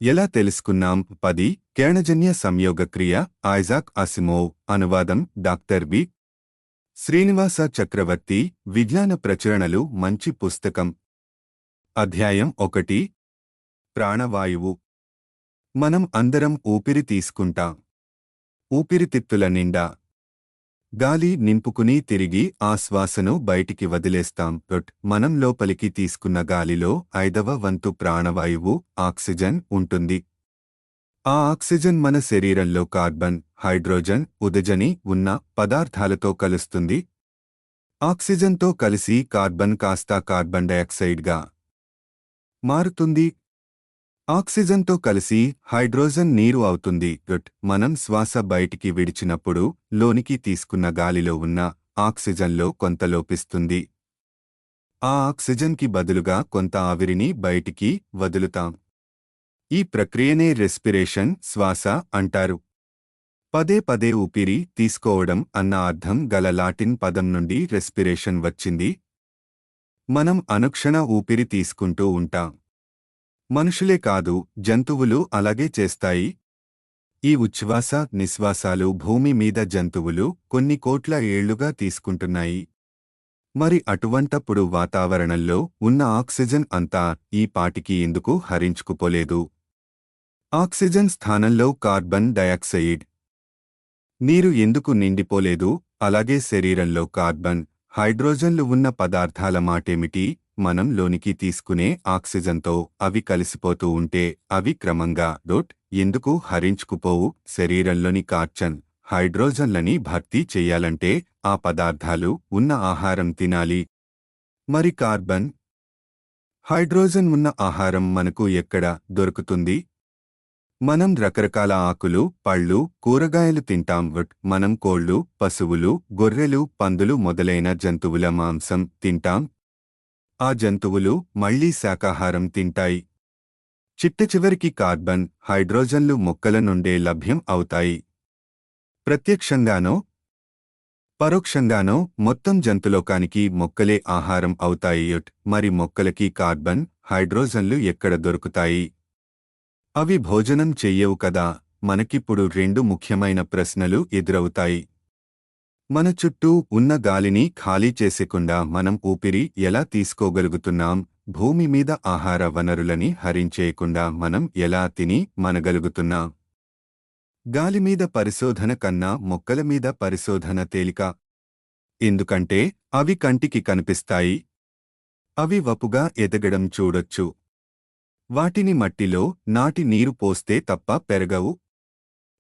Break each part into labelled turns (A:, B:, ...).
A: ఎలా తెలుసుకున్నాం? 10 కిరణజన్య సంయోగక్రియ ఐజాక్ అసిమోవ్ అనువాదం డాక్టర్ వి. శ్రీనివాస చక్రవర్తి విజ్ఞాన ప్రచురణలు మంచి పుస్తకం. అధ్యాయం 1 ప్రాణవాయువు. మనం అందరం ఊపిరి తీసుకుంటాం. ఊపిరితిత్తుల నిండా గాలి నింపుకుని తిరిగి ఆ శ్వాసను బయటికి వదిలేస్తాం. మనం లోపలికి తీసుకున్న గాలిలో 5వ వంతు ప్రాణవాయువు ఆక్సిజన్ ఉంటుంది. ఆ ఆక్సిజన్ మన శరీరంలో కార్బన్, హైడ్రోజన్, ఉదజని ఉన్న పదార్థాలతో కలుస్తుంది. ఆక్సిజన్తో కలిసి కార్బన్ కాస్త కార్బన్ డయాక్సైడ్గా మారుతుంది. ఆక్సిజన్తో కలిసి హైడ్రోజన్ నీరు అవుతుంది. మనం శ్వాస బయటికి విడిచినప్పుడు లోనికి తీసుకున్న గాలిలో ఉన్న ఆక్సిజన్లో కొంత లోపిస్తుంది. ఆ ఆక్సిజన్కి బదులుగా కొంత ఆవిరిని బయటికి వదులుతాం. ఈ ప్రక్రియనే రెస్పిరేషన్, శ్వాస అంటారు. పదే పదే ఊపిరి తీసుకోవడం అన్న అర్థం గల లాటిన్ పదం నుండి రెస్పిరేషన్ వచ్చింది. మనం అనుక్షణ ఊపిరి తీసుకుంటూ ఉంటాం. మనుషులే కాదు, జంతువులు అలాగే చేస్తాయి. ఈ ఉచ్ఛ్వాస నిశ్వాసాలు భూమి మీద జంతువులు కొన్ని కోట్ల ఏళ్లుగా తీసుకుంటున్నాయి. మరి అటువంటప్పుడు వాతావరణంలో ఉన్న ఆక్సిజన్ అంతా ఈ పాటికి ఎందుకు హరించుకుపోలేదు? ఆక్సిజన్ స్థానంలో కార్బన్ డయాక్సైడ్, నీరు ఎందుకు నిండిపోలేదు? అలాగే శరీరంలో కార్బన్, హైడ్రోజన్లు ఉన్న పదార్థాల మాటేమిటి? మనం లోనికి తీసుకునే ఆక్సిజన్తో అవి కలిసిపోతూ ఉంటే అవి క్రమంగా ఎందుకు హరించుకుపోవు? శరీరంలోని కార్బన్, హైడ్రోజన్లని భర్తీ చెయ్యాలంటే ఆ పదార్థాలు ఉన్న ఆహారం తినాలి. మరి కార్బన్, హైడ్రోజన్ ఉన్న ఆహారం మనకు ఎక్కడ దొరుకుతుంది? మనం రకరకాల ఆకులు, పళ్ళు, కూరగాయలు తింటాం. మనం కోళ్లు, పశువులు, గొర్రెలు, పందులు మొదలైన జంతువుల మాంసం తింటాం. ఆ జంతువులు మళ్లీ శాకాహారం తింటాయి. చిట్టచివరికి కార్బన్, హైడ్రోజన్లు మొక్కల నుండే లభ్యం అవుతాయి. ప్రత్యక్షంగానో పరోక్షంగానో మొత్తం జంతులోకానికి మొక్కలే ఆహారం అవుతాయి. మరి మొక్కలకి కార్బన్, హైడ్రోజన్లు ఎక్కడ దొరుకుతాయి? అవి భోజనం చెయ్యవు కదా. మనకిప్పుడు 2 ముఖ్యమైన ప్రశ్నలు ఎదురవుతాయి. మన చుట్టూ ఉన్న గాలిని ఖాళీ చేసేకుండా మనం ఊపిరి ఎలా తీసుకోగలుగుతున్నాం? భూమి మీద ఆహార వనరులని హరించేయకుండా మనం ఎలా తిని మనగలుగుతున్నాం? గాలిమీద పరిశోధన కన్నా మొక్కల మీద పరిశోధన తేలిక. ఎందుకంటే అవి కంటికి కనిపిస్తాయి. అవి వపుగా ఎదగడం చూడొచ్చు. వాటిని మట్టిలో నాటి నీరు పోస్తే తప్ప పెరగవు.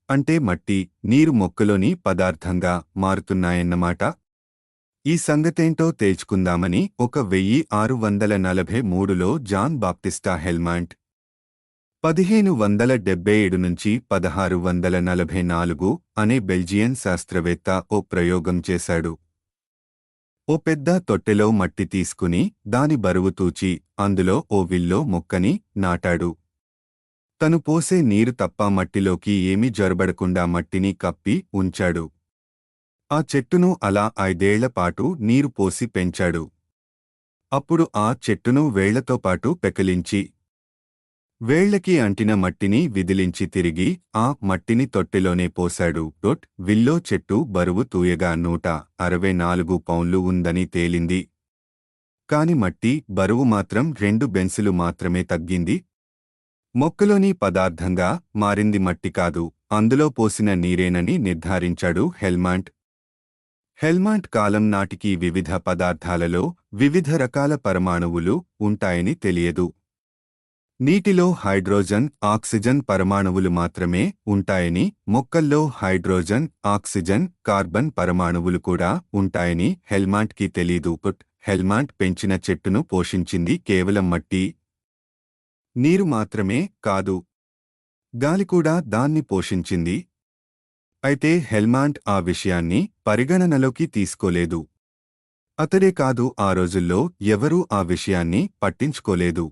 A: అంటే మట్టి, నీరు మొక్కలోని పదార్థంగా మారుతున్నాయన్నమాట. ఈ సంగతేంటో తేల్చుకుందామని 1643లో జాన్ బాప్టిస్టా హెల్మాంట్ 1577 నుంచి 1644 అనే బెల్జియన్ శాస్త్రవేత్త ఓ ప్రయోగం చేశాడు. ఓ పెద్ద తొట్టెలో మట్టి తీసుకుని దాని బరువు తూచి అందులో ఓ విల్లో మొక్కని నాటాడు. తను పోసే నీరు తప్ప మట్టిలోకి ఏమీ జొరబడకుండా మట్టిని కప్పి ఉంచాడు. ఆ చెట్టును అలా 5 ఏళ్లపాటు నీరు పోసి పెంచాడు. అప్పుడు ఆ చెట్టును వేళ్లతోపాటు పెకలించి వేళ్లకి అంటిన మట్టిని విదిలించి తిరిగి ఆ మట్టిని తొట్టెలోనే పోశాడు. విల్లో చెట్టు బరువు తూయగా 164 పౌండ్లు ఉందని తేలింది. కాని మట్టి బరువు మాత్రం 2 బెన్సులు మాత్రమే తగ్గింది. మొక్కలోని పదార్థంగా మారింది మట్టి కాదు, అందులో పోసిన నీరేనని నిర్ధారించాడు హెల్మాంట్. హెల్మాంట్ కాలం నాటికి వివిధ పదార్థాలలో వివిధ రకాల పరమాణువులు ఉంటాయని తెలియదు. నీటిలో హైడ్రోజన్, ఆక్సిజన్ పరమాణువులు మాత్రమే ఉంటాయని, మొక్కల్లో హైడ్రోజన్, ఆక్సిజన్, కార్బన్ పరమాణువులు కూడా ఉంటాయని హెల్మాంట్కి తెలీదు. హెల్మాంట్ పెంచిన చెట్టును పోషించింది కేవలం మట్టి, నీరు మాత్రమే కాదు, గాలి కూడా దాన్ని పోషించింది. అయితే హెల్మాంట్ ఆ విషయాన్ని పరిగణనలోకి తీసుకోలేదు. అతడే కాదు, ఆ రోజుల్లో ఎవరూ ఆ విషయాన్ని పట్టించుకోలేదు.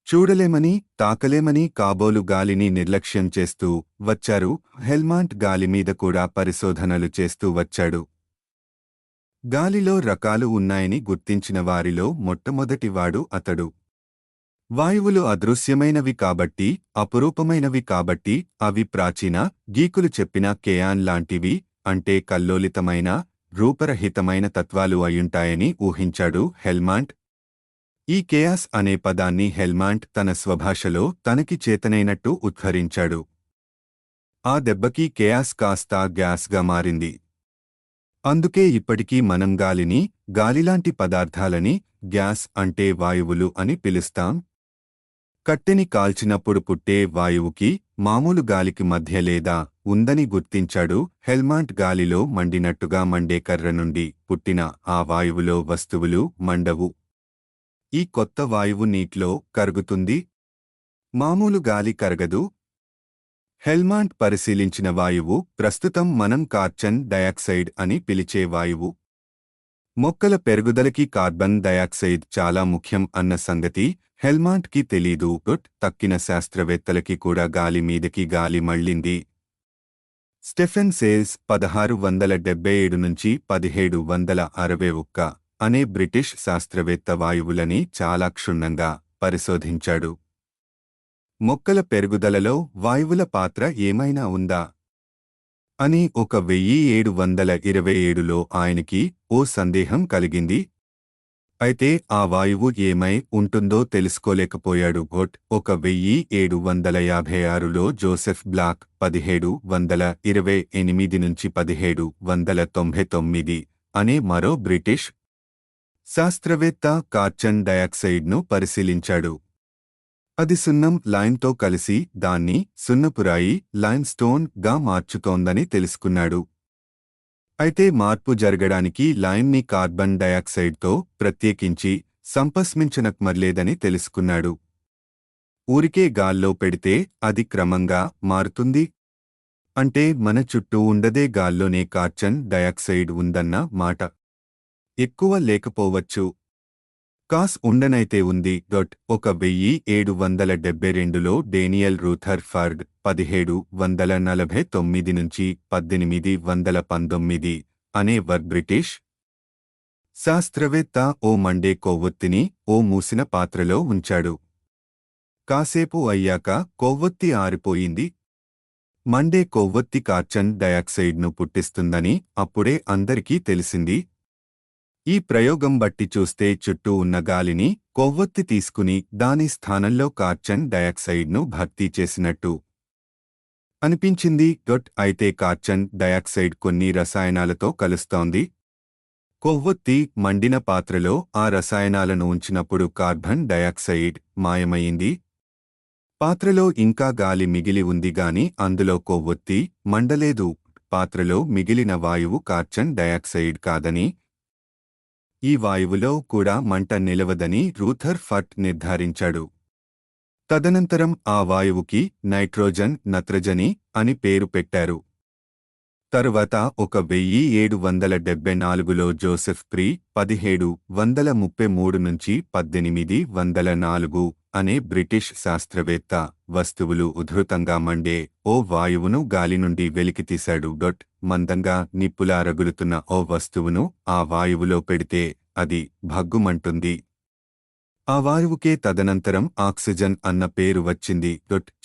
A: చూడలేమని, తాకలేమని కాబోలు గాలిని నిర్లక్ష్యం చేస్తూ వచ్చారు. హెల్మాంట్ గాలిమీద కూడా పరిశోధనలు చేస్తూ వచ్చాడు. గాలిలో రకాలు ఉన్నాయని గుర్తించిన వారిలో మొట్టమొదటివాడు అతడు. వాయువులు అదృశ్యమైనవి కాబట్టి, అపురూపమైనవి కాబట్టి అవి ప్రాచీన గీకులు చెప్పిన కేయాన్ లాంటివి, అంటే కల్లోలితమైన, రూపరహితమైన తత్వాలు అయ్యుంటాయని ఊహించాడు హెల్మాంట్. ఈ కేయాస్ అనే పదాన్ని హెల్మాంట్ తన స్వభాషలో తనకి చేతనైనట్టు ఉద్ఘరించాడు. ఆ దెబ్బకి కేయాస్ కాస్త గ్యాస్గా మారింది. అందుకే ఇప్పటికీ మనం గాలిని, గాలిలాంటి పదార్థాలని గ్యాస్ అంటే వాయువులు అని పిలుస్తాం. కట్టెని కాల్చినప్పుడు పుట్టే వాయువుకి, మామూలు గాలికి మధ్య లేదా ఉందని గుర్తించాడు హెల్మాంట్. గాలిలో మండినట్టుగా మండే కర్ర నుండి పుట్టిన ఆ వాయువులో వస్తువులు మండవు. ఈ కొత్త వాయువు నీటిలో కరుగుతుంది. మామూలు గాలి కరగదు. హెల్మాంట్ పరిశీలించిన వాయువు ప్రస్తుతం మనం కార్బన్ డయాక్సైడ్ అని పిలిచే వాయువు. మొక్కల పెరుగుదలకి కార్బన్ డయాక్సైడ్ చాలా ముఖ్యం అన్న సంగతి హెల్మాంట్కి తెలీదు. తక్కిన శాస్త్రవేత్తలకి కూడా గాలి మీదకి గాలి మళ్ళింది. స్టెఫెన్ సేల్స్ 1677 నుంచి 1761 అనే బ్రిటిష్ శాస్త్రవేత్త వాయువులని చాలా క్షుణ్ణంగా పరిశోధించాడు. మొక్కల పెరుగుదలలో వాయువుల పాత్ర ఏమైనా ఉందా అని 1727లో ఆయనకి ఓ సందేహం కలిగింది. అయితే ఆ వాయువు ఏమై ఉంటుందో తెలుసుకోలేకపోయాడు. 1756లో జోసెఫ్ బ్లాక్ 1728 నుంచి 1799 అనే మరో బ్రిటిష్ శాస్త్రవేత్త కార్బన్ డయాక్సైడ్ను పరిశీలించాడు. అది సున్నం లైమ్తో కలిసి దాన్ని సున్నపురాయి లైమ్ స్టోన్ గా మార్చుతోందని తెలుసుకున్నాడు. అయితే మార్పు జరగడానికి లైమ్ని కార్బన్ డయాక్సైడ్తో ప్రత్యేకించి సంపస్మించనక్కర్లేదని తెలుసుకున్నాడు. ఊరికే గాల్లో పెడితే అది క్రమంగా మారుతుంది. అంటే మన చుట్టూ ఉండదే గాల్లోనే కార్బన్ డయాక్సైడ్ ఉందన్న మాట. ఎక్కువ లేకపోవచ్చు. కాస్ ఉండనైతే ఉంది. 1772లో డేనియల్ రూథర్ఫర్డ్ 1749 నుంచి 1819 అనే బ్రిటిష్ శాస్త్రవేత్త ఓ మండే కొవ్వొత్తిని ఓ మూసిన పాత్రలో ఉంచాడు. కాసేపు అయ్యాక కొవ్వొత్తి ఆరిపోయింది. మండే కొవ్వొత్తి కార్బన్ డయాక్సైడ్ను పుట్టిస్తుందని అప్పుడే అందరికీ తెలిసింది. ఈ ప్రయోగం బట్టి చూస్తే చుట్టూ ఉన్న గాలిని కొవ్వొత్తి తీసుకుని దాని స్థానంలో కార్బన్ డయాక్సైడ్ను భర్తీ చేసినట్టు అనిపించింది. అయితే కార్బన్ డయాక్సైడ్ కొన్ని రసాయనాలతో కలుస్తోంది. కొవ్వొత్తి మండిన పాత్రలో ఆ రసాయనాలను ఉంచినప్పుడు కార్బన్ డయాక్సైడ్ మాయమయ్యింది. పాత్రలో ఇంకా గాలి మిగిలి ఉంది గాని అందులో కొవ్వొత్తి మండలేదు. పాత్రలో మిగిలిన వాయువు కార్బన్ డయాక్సైడ్ కాదని, ఈ వాయువులో కూడా మంట నిలవదని రూథర్ఫర్డ్ నిర్ధారించాడు. తదనంతరం ఆ వాయువుకి నైట్రోజన్ నత్రజని అని పేరు పెట్టారు. తరువాత 1774లో జోసెఫ్ ప్రీ 1733 నుంచి 1804 అనే బ్రిటిష్ శాస్త్రవేత్త వస్తువులు ఉధృతంగా మండే ఓ వాయువును గాలి నుండి వెలికితీశాడు. మందంగా నిప్పులా రగులుతున్న ఓ వస్తువును ఆ వాయువులో పెడితే అది భగ్గుమంటుంది. ఆ వాయువుకే తదనంతరం ఆక్సిజన్ అన్న పేరు వచ్చింది.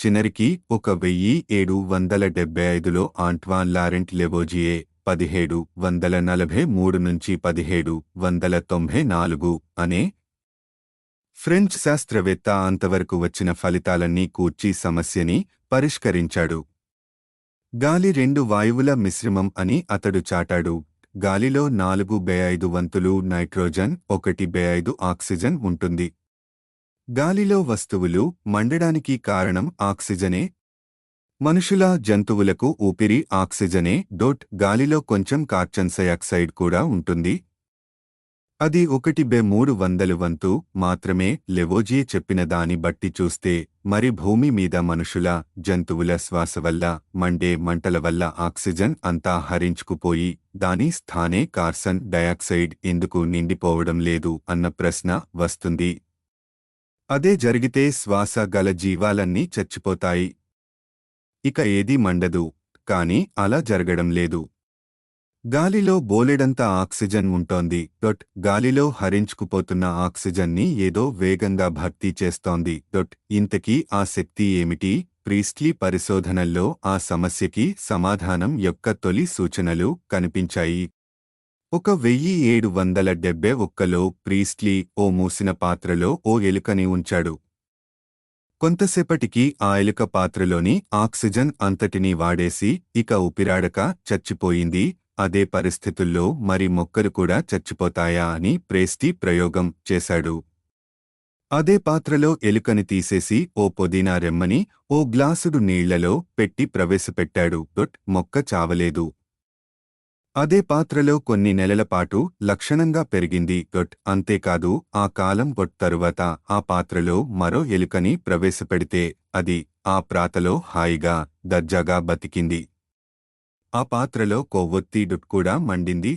A: చినరికి 1775లో ఆంట్వాన్ లారెంట్ లెవోజియే 1743 నుంచి 1794 అనే ఫ్రెంచ్ శాస్త్రవేత్త అంతవరకు వచ్చిన ఫలితాలన్నీ కూర్చి సమస్యని పరిష్కరించాడు. గాలి రెండు వాయువుల మిశ్రమం అని అతడు చాటాడు. గాలిలో 4/5 వంతులు నైట్రోజన్, 1/5 ఆక్సిజన్ ఉంటుంది. గాలిలో వస్తువులు మండడానికి కారణం ఆక్సిజనే. మనుషుల, జంతువులకు ఊపిరి ఆక్సిజనే. గాలిలో కొంచెం కార్బన్ డయాక్సైడ్ కూడా ఉంటుంది. అది 1/300 వంతు మాత్రమే. లెవోజియే చెప్పిన దాని బట్టి చూస్తే మరి భూమి మీద మనుషుల, జంతువుల శ్వాస వల్ల మండే మంటల వల్ల ఆక్సిజన్ అంతా హరించుకుపోయి దాని స్థానే కార్బన్ డయాక్సైడ్ ఎందుకు నిండిపోవడం లేదు అన్న ప్రశ్న వస్తుంది. అదే జరిగితే శ్వాస గల జీవాలన్నీ చచ్చిపోతాయి. ఇక ఏదీ మండదు. కాని అలా జరగడం లేదు. గాలిలో బోలెడంత ఆక్సిజన్ ఉంటోంది. గాలిలో హరించుకుపోతున్న ఆక్సిజన్ని ఏదో వేగంగా భర్తీ చేస్తోంది. ఇంతకీ ఆ శక్తి ఏమిటి? ప్రీస్ట్లీ పరిశోధనల్లో ఆ సమస్యకి సమాధానం యొక్క తొలి సూచనలు కనిపించాయి. 1771లో ప్రీస్ట్లీ ఓ మూసిన పాత్రలో ఓ ఎలుకని ఉంచాడు. కొంతసేపటికి ఆ ఎలుక పాత్రలోని ఆక్సిజన్ అంతటినీ వాడేసి ఇక ఊపిరాడక చచ్చిపోయింది. అదే పరిస్థితుల్లో మరి మొక్కలు కూడా చచ్చిపోతాయా అని ప్రీస్ట్లీ ప్రయోగం చేశాడు. అదే పాత్రలో ఎలుకని తీసేసి ఓ పుదీనా రెమ్మని ఓ గ్లాసుడు నీళ్లలో పెట్టి ప్రవేశపెట్టాడు. మొక్క చావలేదు. అదే పాత్రలో కొన్ని నెలలపాటు లక్షణంగా పెరిగింది. అంతేకాదు ఆ కాలం తరువాత ఆ పాత్రలో మరో ఎలుకని ప్రవేశపెడితే అది ఆ ప్రాతలో హాయిగా దర్జాగా బతికింది. ఆ పాత్రలో కొవ్వొత్తి కూడా మండింది.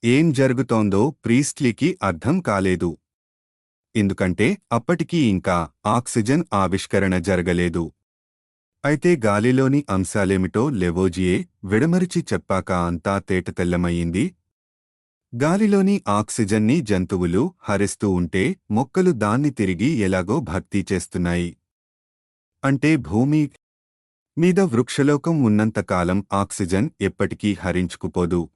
A: ఏం జరుగుతోందో ప్రీస్ట్లీకి అర్థం కాలేదు. ఎందుకంటే అప్పటికీ ఇంకా ఆక్సిజన్ ఆవిష్కరణ జరగలేదు. అయితే గాలిలోని అంశాలేమిటో లెవోజియే విడమరిచి చెప్పాక అంతా తేటతెల్లమయ్యింది. గాలిలోని ఆక్సిజన్ని జంతువులు హరిస్తూ ఉంటే మొక్కలు దాన్ని తిరిగి ఎలాగో భర్తీ చేస్తున్నాయి. అంటే భూమి మీద వృక్షలోకం ఉన్నంతకాలం ఆక్సిజన్ ఎప్పటికీ హరించుకుపోదు.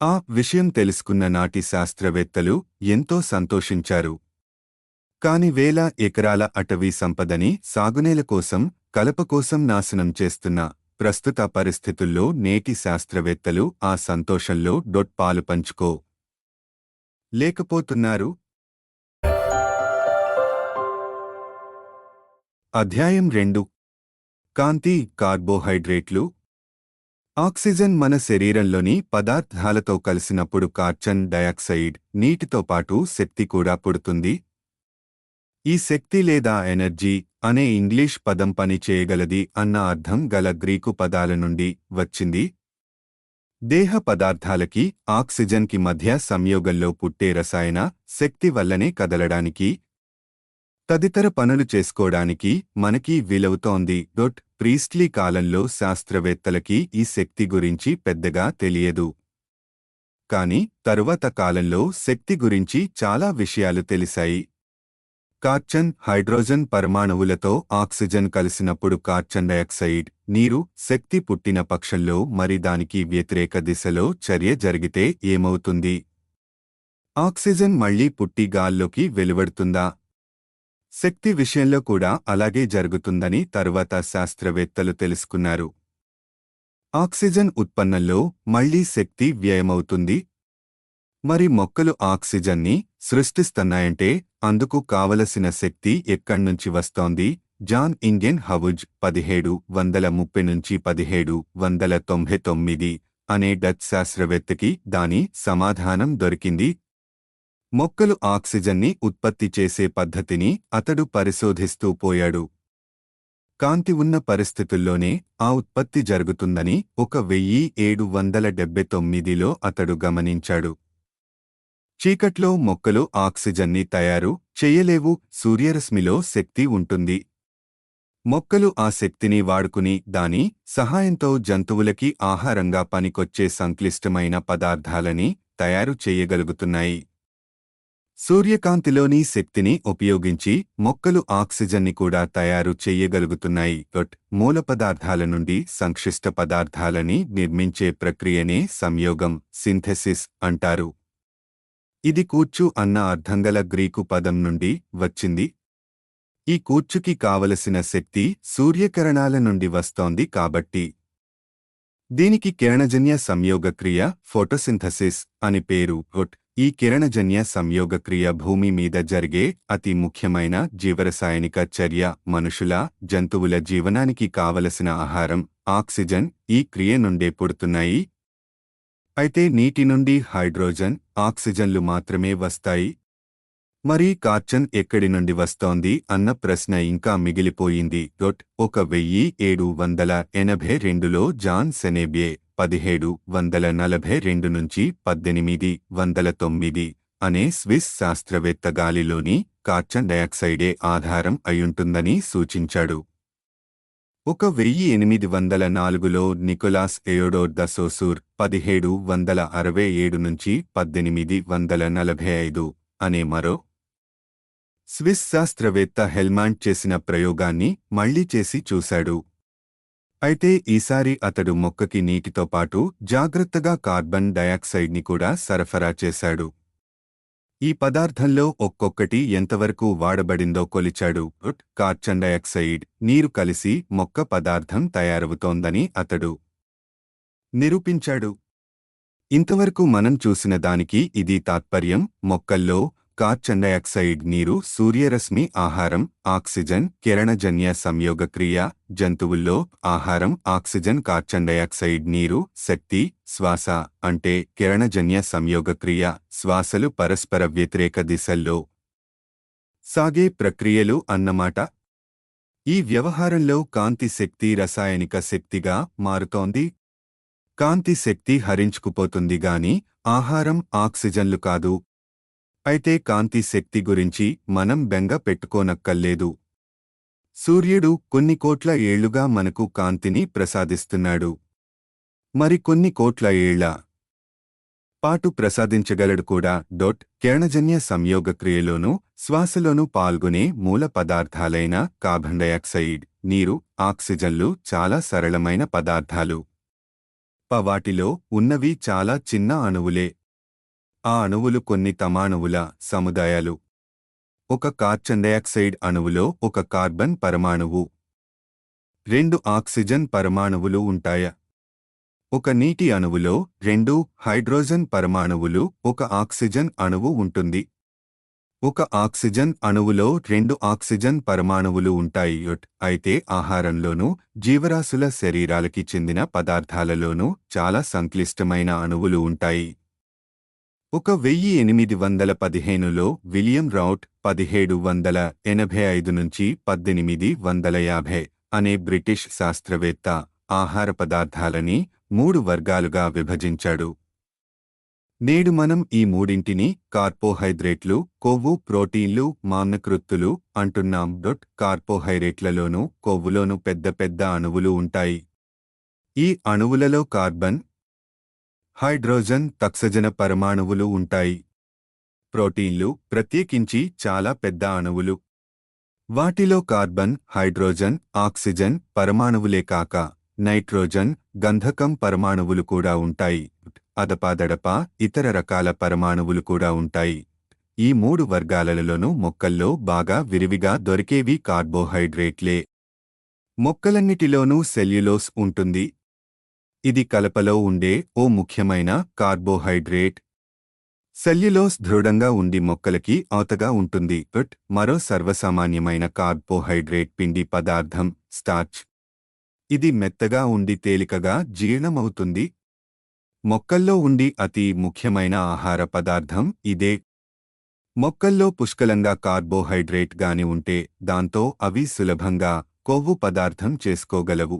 A: ఆ విషయం తెలుసుకున్న నాటి శాస్త్రవేత్తలు ఎంతో సంతోషించారు. కాని వేల ఎకరాల అటవీ సంపదని సాగునేల కోసం, కలప కోసం నాశనం చేస్తున్న ప్రస్తుత పరిస్థితుల్లో నేటి శాస్త్రవేత్తలు ఆ సంతోషంలో పాలు పంచుకో లేకపోతున్నారు. అధ్యాయం 2 కాంతి, కార్బోహైడ్రేట్లు. ఆక్సిజన్ మన శరీరంలోని పదార్థాలతో కలిసినప్పుడు కార్బన్ డయాక్సైడ్, నీటితో పాటు శక్తి కూడా పుడుతుంది. ఈ శక్తి లేదా ఎనర్జీ అనే ఇంగ్లీష్ పదం పని చేయగలది అన్న అర్థం గల గ్రీకు పదాల నుండి వచ్చింది. దేహ పదార్థాలకి ఆక్సిజన్కి మధ్య సంయోగంలో పుట్టే రసాయన శక్తి వల్లనే కదలడానికి, తదితర పనులు చేసుకోవడానికి మనకి వీలవుతోంది. ప్రీస్ట్లీ కాలంలో శాస్త్రవేత్తలకి ఈ శక్తి గురించి పెద్దగా తెలియదు. కాని తరువాత కాలంలో శక్తి గురించి చాలా విషయాలు తెలిసాయి. కార్బన్, హైడ్రోజన్ పరమాణువులతో ఆక్సిజన్ కలిసినప్పుడు కార్బన్ డయాక్సైడ్, నీరు శక్తి పుట్టిన పక్షంలో మరి దానికి వ్యతిరేక దిశలో చర్య జరిగితే ఏమవుతుంది? ఆక్సిజన్ మళ్లీ పుట్టి గాల్లోకి వెలువడుతుందా? శక్తి విషయంలో కూడా అలాగే జరుగుతుందని తరువాత శాస్త్రవేత్తలు తెలుసుకున్నారు. ఆక్సిజన్ ఉత్పన్నంలో మళ్లీ శక్తి వ్యయమవుతుంది. మరి మొక్కలు ఆక్సిజన్ని సృష్టిస్తున్నాయంటే అందుకు కావలసిన శక్తి ఎక్కడ్నుంచి వస్తోంది? జాన్ ఇంగెన్ హవుజ్ 1730–1799 అనే డచ్ శాస్త్రవేత్తకి దాని సమాధానం దొరికింది. మొక్కలు ఆక్సిజన్ని ఉత్పత్తి చేసే పద్ధతిని అతడు పరిశోధిస్తూ పోయాడు. కాంతి ఉన్న పరిస్థితుల్లోనే ఆ ఉత్పత్తి జరుగుతుందని 1779లో అతడు గమనించాడు. చీకట్లో మొక్కలు ఆక్సిజన్ని తయారు చెయ్యలేవు. సూర్యరశ్మిలో శక్తి ఉంటుంది. మొక్కలు ఆ శక్తిని వాడుకుని దాని సహాయంతో జంతువులకి ఆహారంగా పనికొచ్చే సంక్లిష్టమైన పదార్థాలని తయారు చెయ్యగలుగుతున్నాయి. సూర్యకాంతిలోని శక్తిని ఉపయోగించి మొక్కలు ఆక్సిజన్ని కూడా తయారు చెయ్యగలుగుతున్నాయి. మూలపదార్థాల నుండి సంక్లిష్ట పదార్థాలని నిర్మించే ప్రక్రియనే సంయోగం, సింథెసిస్ అంటారు. ఇది కూర్చు అన్న అర్థంగల గ్రీకు పదం నుండి వచ్చింది. ఈ కూర్చుకి కావలసిన శక్తి సూర్యకిరణాల నుండి వస్తోంది కాబట్టి దీనికి కిరణజన్య సంయోగక్రియ, ఫోటోసింథసిస్ అని పేరు. ఈ కిరణజన్య సంయోగక్రియ భూమి మీద జరిగే అతి ముఖ్యమైన జీవరసాయనిక చర్య. మనుషుల, జంతువుల జీవనానికి కావలసిన ఆహారం, ఆక్సిజన్ ఈ క్రియ నుండే పుడుతున్నాయి. అయితే నీటి నుండి హైడ్రోజన్, ఆక్సిజన్లు మాత్రమే వస్తాయి. మరి కార్బన్ ఎక్కడి నుండి వస్తోంది అన్న ప్రశ్న ఇంకా మిగిలిపోయింది. 1782లో జాన్ సెనెబియే 1742–1809 అనే స్విస్ శాస్త్రవేత్త గాలిలోని కార్బన్ డయాక్సైడే ఆధారం అయుంటుందని సూచించాడు. 1804లో నికోలాస్ ఎయోడోర్ ద సోసూర్ 1767 నుంచి 1845 అనే మరో స్విస్ శాస్త్రవేత్త హెల్మాండ్ చేసిన ప్రయోగాన్ని మళ్లీ చేసి చూశాడు. అయితే ఈసారి అతడు మొక్కకి నీటితో పాటు జాగ్రత్తగా కార్బన్ డయాక్సైడ్ని కూడా సరఫరా చేశాడు. ఈ పదార్థంలో ఒక్కొక్కటి ఎంతవరకు వాడబడిందో కొలిచాడు. కార్బన్ డయాక్సైడ్, నీరు కలిసి మొక్క పదార్థం తయారవుతోందని అతడు నిరూపించాడు. ఇంతవరకు మనం చూసిన దానికి ఇది తాత్పర్యం. మొక్కల్లో కార్బన్ డయాక్సైడ్, నీరు, సూర్యరశ్మి, ఆహారం, ఆక్సిజన్, కిరణజన్య సంయోగక్రియ. జంతువుల్లో ఆహారం, ఆక్సిజన్, కార్బన్ డయాక్సైడ్, నీరు, శక్తి, శ్వాస అంటే కిరణజన్య సంయోగక్రియ. శ్వాసలు పరస్పర వ్యతిరేక దిశల్లో సాగే ప్రక్రియలు అన్నమాట. ఈ వ్యవహారంలో కాంతి శక్తి రసాయనిక శక్తిగా మారుతోంది. కాంతి శక్తి హరించుకుపోతుంది గాని ఆహారం, ఆక్సిజన్లు కాదు. అయితే కాంతి శక్తి గురించి మనం బెంగ పెట్టుకోనక్కర్లేదు. సూర్యుడు కొన్ని కోట్ల ఏళ్లుగా మనకు కాంతిని ప్రసాదిస్తున్నాడు. మరి కొన్ని కోట్ల ఏళ్ల పాటు ప్రసాదించగలడు కూడా. కిరణజన్య సంయోగక్రియలోనూ శ్వాసలోనూ పాల్గొనే మూల పదార్థాలైన కార్బన్ డయాక్సైడ్, నీరు, ఆక్సిజన్లు చాలా సరళమైన పదార్థాలు. వాటిలో ఉన్నవి చాలా చిన్న అణువులే. ఆ అణువులు కొన్ని తమాణువుల సముదాయాలు. ఒక కార్బన్ డయాక్సైడ్ అణువులో ఒక కార్బన్ పరమాణువు, 2 ఆక్సిజన్ పరమాణువులు ఉంటాయా? ఒక నీటి అణువులో 2 హైడ్రోజన్ పరమాణువులు, 1 ఆక్సిజన్ అణువు ఉంటుంది. ఒక ఆక్సిజన్ అణువులో 2 ఆక్సిజన్ పరమాణువులు ఉంటాయి. అయితే ఆహారంలోనూ జీవరాశుల శరీరాలకి చెందిన పదార్థాలలోనూ చాలా సంక్లిష్టమైన అణువులు ఉంటాయి. 1815లో విలియం రౌట్ 1785 నుంచి 1850 అనే బ్రిటిష్ శాస్త్రవేత్త ఆహార పదార్థాలని 3 వర్గాలుగా విభజించాడు. నేడు మనం ఈ మూడింటిని కార్బోహైడ్రేట్లు, కొవ్వు, ప్రోటీన్లు, మాంసకృత్తులు అంటున్నాం. కార్బోహైడ్రేట్లలోనూ కొవ్వులోనూ పెద్ద పెద్ద అణువులు ఉంటాయి. ఈ అణువులలో కార్బన్, హైడ్రోజన్, ఆక్సిజన్ పరమాణువులు ఉంటాయి. ప్రోటీన్లు ప్రత్యేకించి చాలా పెద్ద అణువులు. వాటిలో కార్బన్, హైడ్రోజన్, ఆక్సిజన్ పరమాణువులే కాక నైట్రోజన్, గంధకం పరమాణువులు కూడా ఉంటాయి. అదపాదడపా ఇతర రకాల పరమాణువులు కూడా ఉంటాయి. ఈ 3 వర్గాలలోనూ మొక్కల్లో బాగా విరివిగా దొరికేవి కార్బోహైడ్రేట్లే. మొక్కలన్నిటిలోనూ సెల్యులోస్ ఉంటుంది. ఇది కలపలో ఉండే ఓ ముఖ్యమైన కార్బోహైడ్రేట్. సెల్యులోస్ దృఢంగా ఉండి మొక్కలకి అవతగా ఉంటుంది. మరో సర్వసామాన్యమైన కార్బోహైడ్రేట్ పిండి పదార్థం స్టార్చ్. ఇది మెత్తగా ఉండి తేలికగా జీర్ణమవుతుంది. మొక్కల్లో ఉండి అతి ముఖ్యమైన ఆహార పదార్థం ఇదే. మొక్కల్లో పుష్కలంగా కార్బోహైడ్రేట్ గాని ఉంటే దాంతో అవి సులభంగా కొవ్వు పదార్థం చేసుకోగలవు.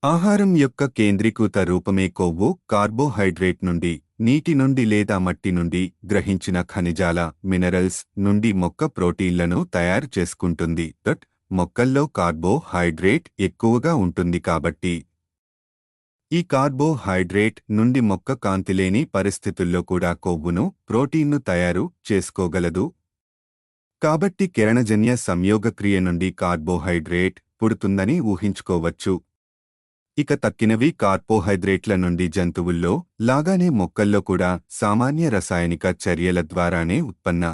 A: ఆహారం యొక్క కేంద్రీకృత రూపమే కొవ్వు. కార్బోహైడ్రేట్ నుండి, నీటి నుండి లేదా మట్టి నుండి గ్రహించిన ఖనిజాల, మినరల్స్ నుండి మొక్క ప్రోటీన్లను తయారు చేసుకుంటుంది. మొక్కల్లో కార్బోహైడ్రేట్ ఎక్కువగా ఉంటుంది కాబట్టి ఈ కార్బోహైడ్రేట్ నుండి మొక్క కాంతిలేని పరిస్థితుల్లో కూడా కొవ్వును, ప్రోటీన్ను తయారు చేసుకోగలదు. కాబట్టి కిరణజన్య సంయోగక్రియ నుండి కార్బోహైడ్రేట్ పుడుతుందని ఊహించుకోవచ్చు. ఇక తక్కినవి కార్బోహైడ్రేట్ల నుండి జంతువుల్లో లాగానే మొక్కల్లో కూడా సామాన్య రసాయనిక చర్యల ద్వారానే ఉత్పన్న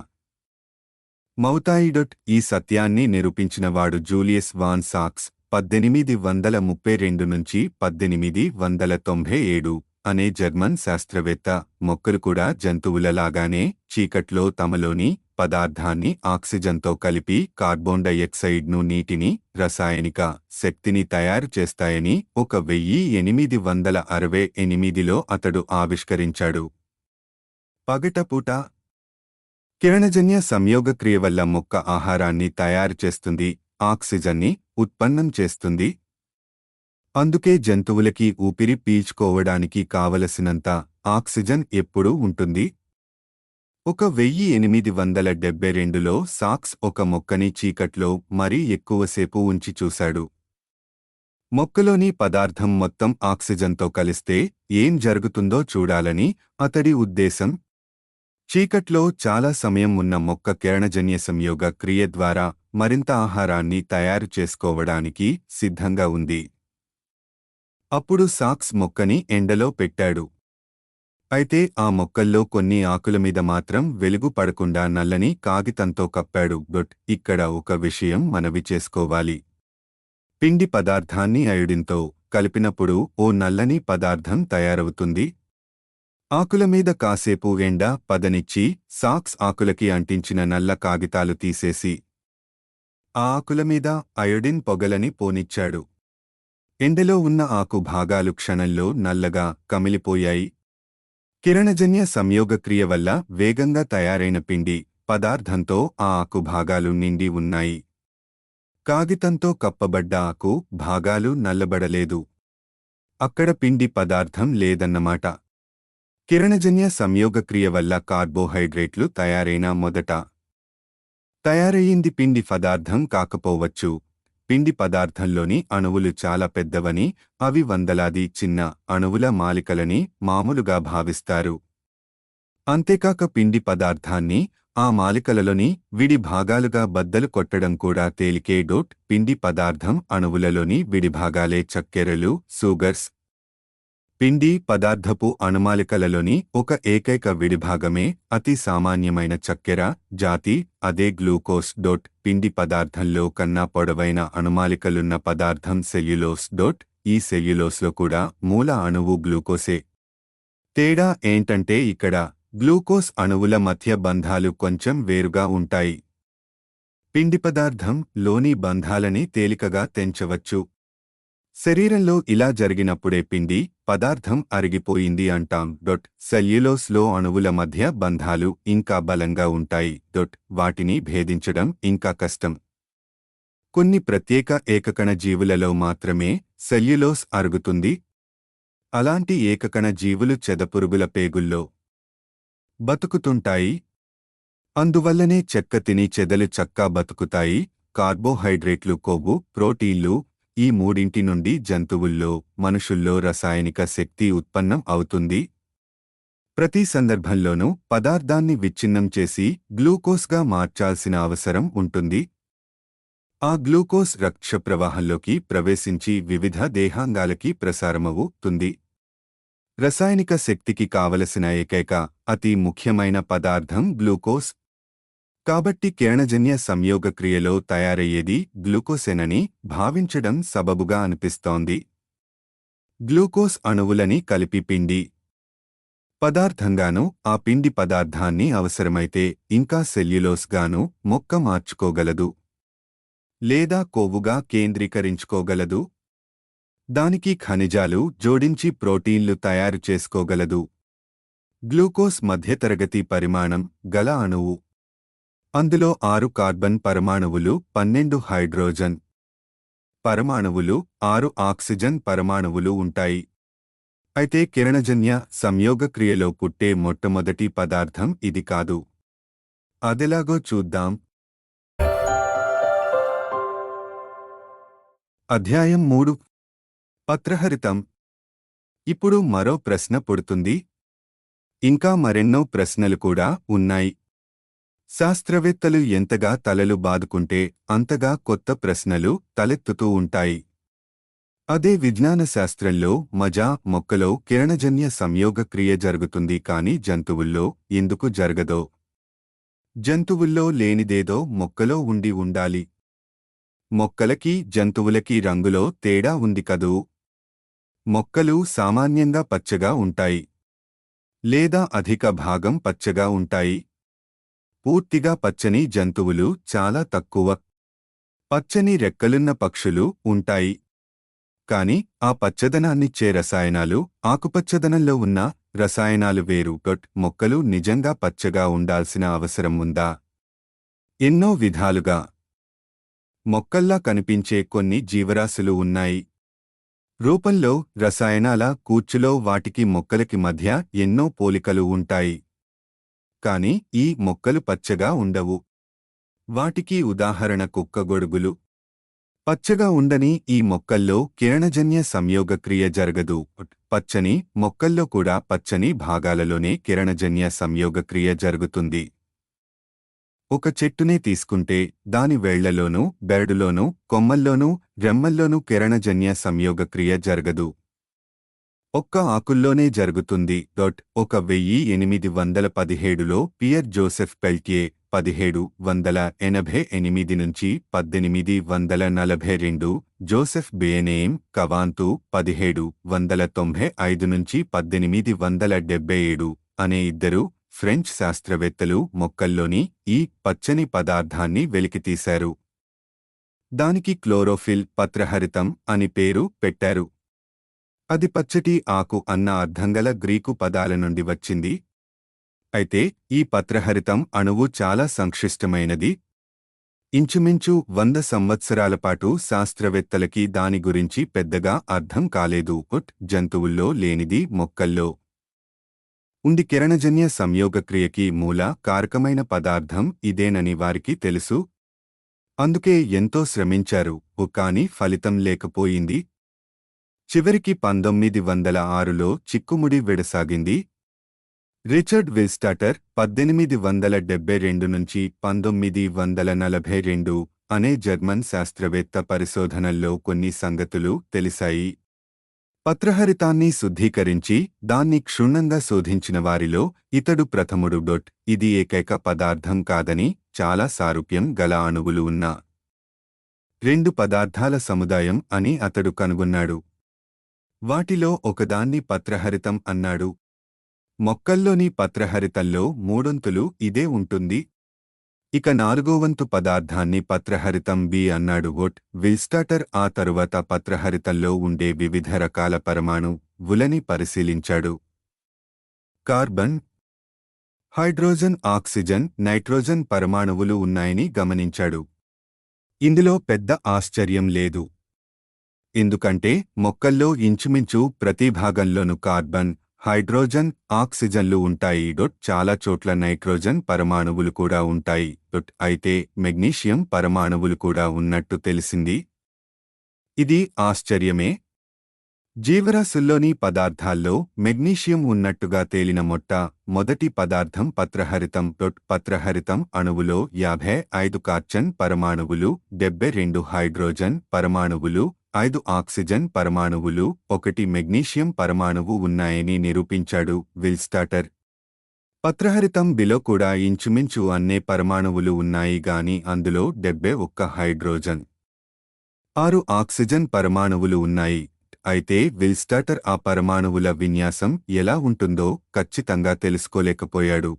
A: మౌతాయి. ఈ సత్యాన్ని నిరూపించినవాడు జూలియస్ వాన్ సాక్స్ 1832 నుంచి 1897 అనే జర్మన్ శాస్త్రవేత్త. మొక్కలు కూడా జంతువులలాగానే చీకట్లో తమలోని పదార్థాన్ని ఆక్సిజన్తో కలిపి కార్బన్ డయాక్సైడ్ను, నీటిని, రసాయనిక శక్తిని తయారు చేస్తాయని 1868లో అతడు ఆవిష్కరించాడు. పగటపూట కిరణజన్య సంయోగక్రియ వల్ల మొక్క ఆహారాన్ని తయారు చేస్తుంది, ఆక్సిజన్ని ఉత్పన్నం చేస్తుంది. అందుకే జంతువులకి ఊపిరి పీల్చుకోవడానికి కావలసినంత ఆక్సిజన్ ఎప్పుడూ ఉంటుంది. 1872లో సాక్స్ ఒక మొక్కని చీకట్లో మరీ ఎక్కువసేపు ఉంచి చూశాడు. మొక్కలోని పదార్థం మొత్తం ఆక్సిజన్తో కలిస్తే ఏం జరుగుతుందో చూడాలని అతడి ఉద్దేశం. చీకట్లో చాలా సమయం ఉన్న మొక్క కిరణజన్య సంయోగ క్రియ ద్వారా మరింత ఆహారాన్ని తయారు చేసుకోవడానికి సిద్ధంగా ఉంది. అప్పుడు సాక్స్ మొక్కని ఎండలో పెట్టాడు. అయితే ఆ మొక్కల్లో కొన్ని ఆకుల మీద మాత్రం వెలుగు పడకుండా నల్లని కాగితంతో కప్పాడు. ఇక్కడ ఒక విషయం మనవి చేసుకోవాలి. పిండి పదార్థాన్ని అయోడిన్తో కలిపినప్పుడు ఓ నల్లని పదార్థం తయారవుతుంది. ఆకుల మీద కాసేపు ఎండ పదనిచ్చి సాక్స్ ఆకులకి అంటించిన నల్ల కాగితాలు తీసేసి ఆ ఆకుల మీద అయోడిన్ పొగలని పోనిచ్చాడు. ఎండలో ఉన్న ఆకు భాగాలు క్షణంలో నల్లగా కమిలిపోయాయి. కిరణజన్య సంయోగక్రియ వల్ల వేగంగా తయారైన పిండి పదార్థంతో ఆ ఆకు భాగాలు నిండి ఉన్నాయి. కాగితంతో కప్పబడ్డ ఆకు భాగాలు నల్లబడలేదు. అక్కడ పిండి పదార్థం లేదన్నమాట. కిరణజన్య సంయోగక్రియ వల్ల కార్బోహైడ్రేట్లు తయారైన మొదట తయారయ్యింది పిండి పదార్థం కాకపోవచ్చు. పిండి పదార్థంలోని అణువులు చాలా పెద్దవని, అవి వందలాది చిన్న అణువుల మాలికలని మామూలుగా భావిస్తారు. అంతేకాక పిండి పదార్థాన్ని ఆ మాలికలలోని విడి భాగాలుగా బద్దలు కొట్టడం కూడా తేలికే. పిండి పదార్థం అణువులలోని విడిభాగాలే చక్కెరలు, షుగర్స్. పిండి పదార్థపు అణుమాలికలలోని ఒక ఏకైక విడిభాగమే అతి సామాన్యమైన చక్కెర జాతి, అదే గ్లూకోస్. పిండి పదార్థంలో కన్నా పొడవైన అణుమాలికలున్న పదార్థం సెల్యులోస్. ఈ సెల్యులోస్లో కూడా మూల అణువు గ్లూకోసే. తేడా ఏంటంటే ఇక్కడ గ్లూకోస్ అణువుల మధ్య బంధాలు కొంచెం వేరుగా ఉంటాయి. పిండి పదార్థం లోని బంధాలని తేలికగా తెంచవచ్చు. శరీరంలో ఇలా జరిగినప్పుడే పిండి పదార్థం అరిగిపోయింది అంటాం. సెల్యులోస్లో అణువుల మధ్య బంధాలు ఇంకా బలంగా ఉంటాయి. వాటిని భేదించడం ఇంకా కష్టం. కొన్ని ప్రత్యేక ఏకకణ జీవులలో మాత్రమే సెల్యులోస్ అరుగుతుంది. అలాంటి ఏకకణ జీవులు చెదపురుగుల పేగుల్లో బతుకుతుంటాయి. అందువల్లనే చెక్క తిని చెదలు చక్కా బతుకుతాయి. కార్బోహైడ్రేట్లు, కొవ్వు, ప్రోటీన్లు ఈ మూడింటి నుండి జంతువుల్లో, మనుషుల్లో రసాయనిక శక్తి ఉత్పన్నం అవుతుంది. ప్రతి సందర్భంలోనూ పదార్థాన్ని విచ్ఛిన్నం చేసి గ్లూకోస్గా మార్చాల్సిన అవసరం ఉంటుంది. ఆ గ్లూకోస్ రక్త ప్రవాహంలోకి ప్రవేశించి వివిధ దేహాంగాలకి ప్రసారమవుతుంది. రసాయనిక శక్తికి కావలసిన ఏకైక అతి ముఖ్యమైన పదార్థం గ్లూకోస్. కాబట్టి కిరణజన్య సంయోగక్రియలో తయారయ్యేది గ్లూకోసేనని భావించడం సబబుగా అనిపిస్తోంది. గ్లూకోస్ అణువులని కలిపి పిండి పదార్థంగానూ, ఆ పిండి పదార్థాన్ని అవసరమైతే ఇంకా సెల్యులోస్గానూ మొక్క మార్చుకోగలదు, లేదా కొవ్వుగా కేంద్రీకరించుకోగలదు. దానికి ఖనిజాలు జోడించి ప్రోటీన్లు తయారు చేసుకోగలదు. గ్లూకోస్ మధ్యతరగతి పరిమాణం గల అణువు. అందులో 6 కార్బన్ పరమాణువులు, 12 హైడ్రోజన్ పరమాణువులు, 6 ఆక్సిజన్ పరమాణువులు ఉంటాయి. అయితే కిరణజన్య సంయోగక్రియలో పుట్టే మొట్టమొదటి పదార్థం ఇది కాదు. అదెలాగో చూద్దాం. అధ్యాయం 3 పత్రహరితం. ఇప్పుడు మరో ప్రశ్న పుడుతుంది. ఇంకా మరెన్నో ప్రశ్నలు కూడా ఉన్నాయి. శాస్త్రవేత్తలు ఎంతగా తలలు బాదుకుంటే అంతగా కొత్త ప్రశ్నలు తలెత్తుతూ ఉంటాయి. అదే విజ్ఞాన శాస్త్రంలో మొక్కలో కిరణజన్య సంయోగక్రియ జరుగుతుంది కాని జంతువుల్లో ఎందుకు జరగదో? జంతువుల్లో లేనిదేదో మొక్కలో ఉండి ఉండాలి. మొక్కలకి జంతువులకి రంగులో తేడా ఉంది కదూ. మొక్కలు సామాన్యంగా పచ్చగా ఉంటాయి, లేదా అధిక భాగం పచ్చగా ఉంటాయి. పూర్తిగా పచ్చని జంతువులు చాలా తక్కువ. పచ్చని రెక్కలున్న పక్షులు ఉంటాయి. కాని ఆ పచ్చదనాన్నిచ్చే రసాయనాలు, ఆకుపచ్చదనంలో ఉన్న రసాయనాలు వేరు. మొక్కలు నిజంగా పచ్చగా ఉండాల్సిన అవసరం ఉందా? ఎన్నో విధాలుగా మొక్కల్లా కనిపించే కొన్ని జీవరాశులు ఉన్నాయి. రూపంలో, రసాయనాల కూర్చులో వాటికి మొక్కలకి మధ్య ఎన్నో పోలికలు ఉంటాయి. కాని ఈ మొక్కలు పచ్చగా ఉండవు. వాటికి ఉదాహరణ కుక్కగొడుగులు. పచ్చగా ఉండని ఈ మొక్కల్లో కిరణజన్య సంయోగక్రియ జరగదు. పచ్చని మొక్కల్లో కూడా పచ్చని భాగాలలోనే కిరణజన్య సంయోగక్రియ జరుగుతుంది. ఒక చెట్టునే తీసుకుంటే దాని వేళ్లలోనూ, బెరడులోనూ, కొమ్మల్లోనూ, రెమ్మల్లోనూ కిరణజన్య సంయోగక్రియ జరగదు. ఒక్క ఆకుల్లోనే జరుగుతుంది. 1817లో పియర్ జోసెఫ్ పెల్ట్యే 1788 నుంచి 1842, జోసెఫ్ బేనేమ్ కవాంతు 1795 నుంచి 1877 అనే ఇద్దరు ఫ్రెంచ్ శాస్త్రవేత్తలు మొక్కల్లోని ఈ పచ్చని పదార్థాన్ని వెలికితీశారు. దానికి క్లోరోఫిల్, పత్రహరితం అని పేరు పెట్టారు. అది పచ్చటి ఆకు అన్న అర్థంగల గ్రీకు పదాల నుండి వచ్చింది. అయితే ఈ పత్రహరితం అణువు చాలా సంక్లిష్టమైనది. ఇంచుమించు 100 సంవత్సరాల పాటు శాస్త్రవేత్తలకి దాని గురించి పెద్దగా అర్థం కాలేదు. జంతువుల్లో లేనిది మొక్కల్లో ఉండి కిరణజన్య సంయోగక్రియకి మూల కారకమైన పదార్థం ఇదేనని వారికి తెలుసు. అందుకే ఎంతో శ్రమించారు. కానీ ఫలితం లేకపోయింది. చివరికి 1906లో చిక్కుముడి విడసాగింది. రిచర్డ్ విల్స్టాటర్ 1872 నుంచి 1942 అనే జర్మన్ శాస్త్రవేత్త పరిశోధనల్లో కొన్ని సంగతులు తెలిసాయి. పత్రహరితాన్ని శుద్ధీకరించి దాన్ని క్షుణ్ణంగా శోధించిన వారిలో ఇతడు ప్రథముడు. ఇది ఏకైక పదార్థం కాదని, చాలా సారూప్యం గల అణువులు ఉన్న 2 పదార్థాల సముదాయం అని అతడు కనుగొన్నాడు. వాటిలో ఒకదాన్ని పత్రహరితం అన్నాడు. మొక్కల్లోని పత్రహరితంలో 3/4 ఇదే ఉంటుంది. ఇక 4వ వంతు పదార్థాన్ని పత్రహరితం బి అన్నాడు. విల్స్టాటర్ ఆ తరువాత పత్రహరితంలో ఉండే వివిధ రకాల పరమాణువులని పరిశీలించాడు. కార్బన్, హైడ్రోజన్, ఆక్సిజన్, నైట్రోజన్ పరమాణువులు ఉన్నాయని గమనించాడు. ఇందులో పెద్ద ఆశ్చర్యం లేదు. ఎందుకంటే మొక్కల్లో ఇంచుమించు ప్రతి భాగంలోనూ కార్బన్, హైడ్రోజన్, ఆక్సిజన్లు ఉంటాయి. చాలా చోట్ల నైట్రోజన్ పరమాణువులు కూడా ఉంటాయి. అయితే మెగ్నీషియం పరమాణువులు కూడా ఉన్నట్టు తెలిసింది. ఇది ఆశ్చర్యమే. జీవరాశుల్లోని పదార్థాల్లో మెగ్నీషియం ఉన్నట్టుగా తేలిన మొదటి పదార్థం పత్రహరితం. పత్రహరితం అణువులో 55 కార్బన్ పరమాణువులు, 72 హైడ్రోజన్ పరమాణువులు, 5 ఆక్సిజన్ పరమాణువులు, 1 మెగ్నీషియం పరమాణువు ఉన్నాయని నిరూపించాడు విల్స్టాటర్. పత్రహరితం బిలో కూడా ఇంచుమించు అన్నే పరమాణువులు ఉన్నాయి గాని అందులో 71 హైడ్రోజన్, 6 ఆక్సిజన్ పరమాణువులు ఉన్నాయి. అయితే విల్స్టాటర్ ఆ పరమాణువుల విన్యాసం ఎలా ఉంటుందో ఖచ్చితంగా తెలుసుకోలేకపోయాడు.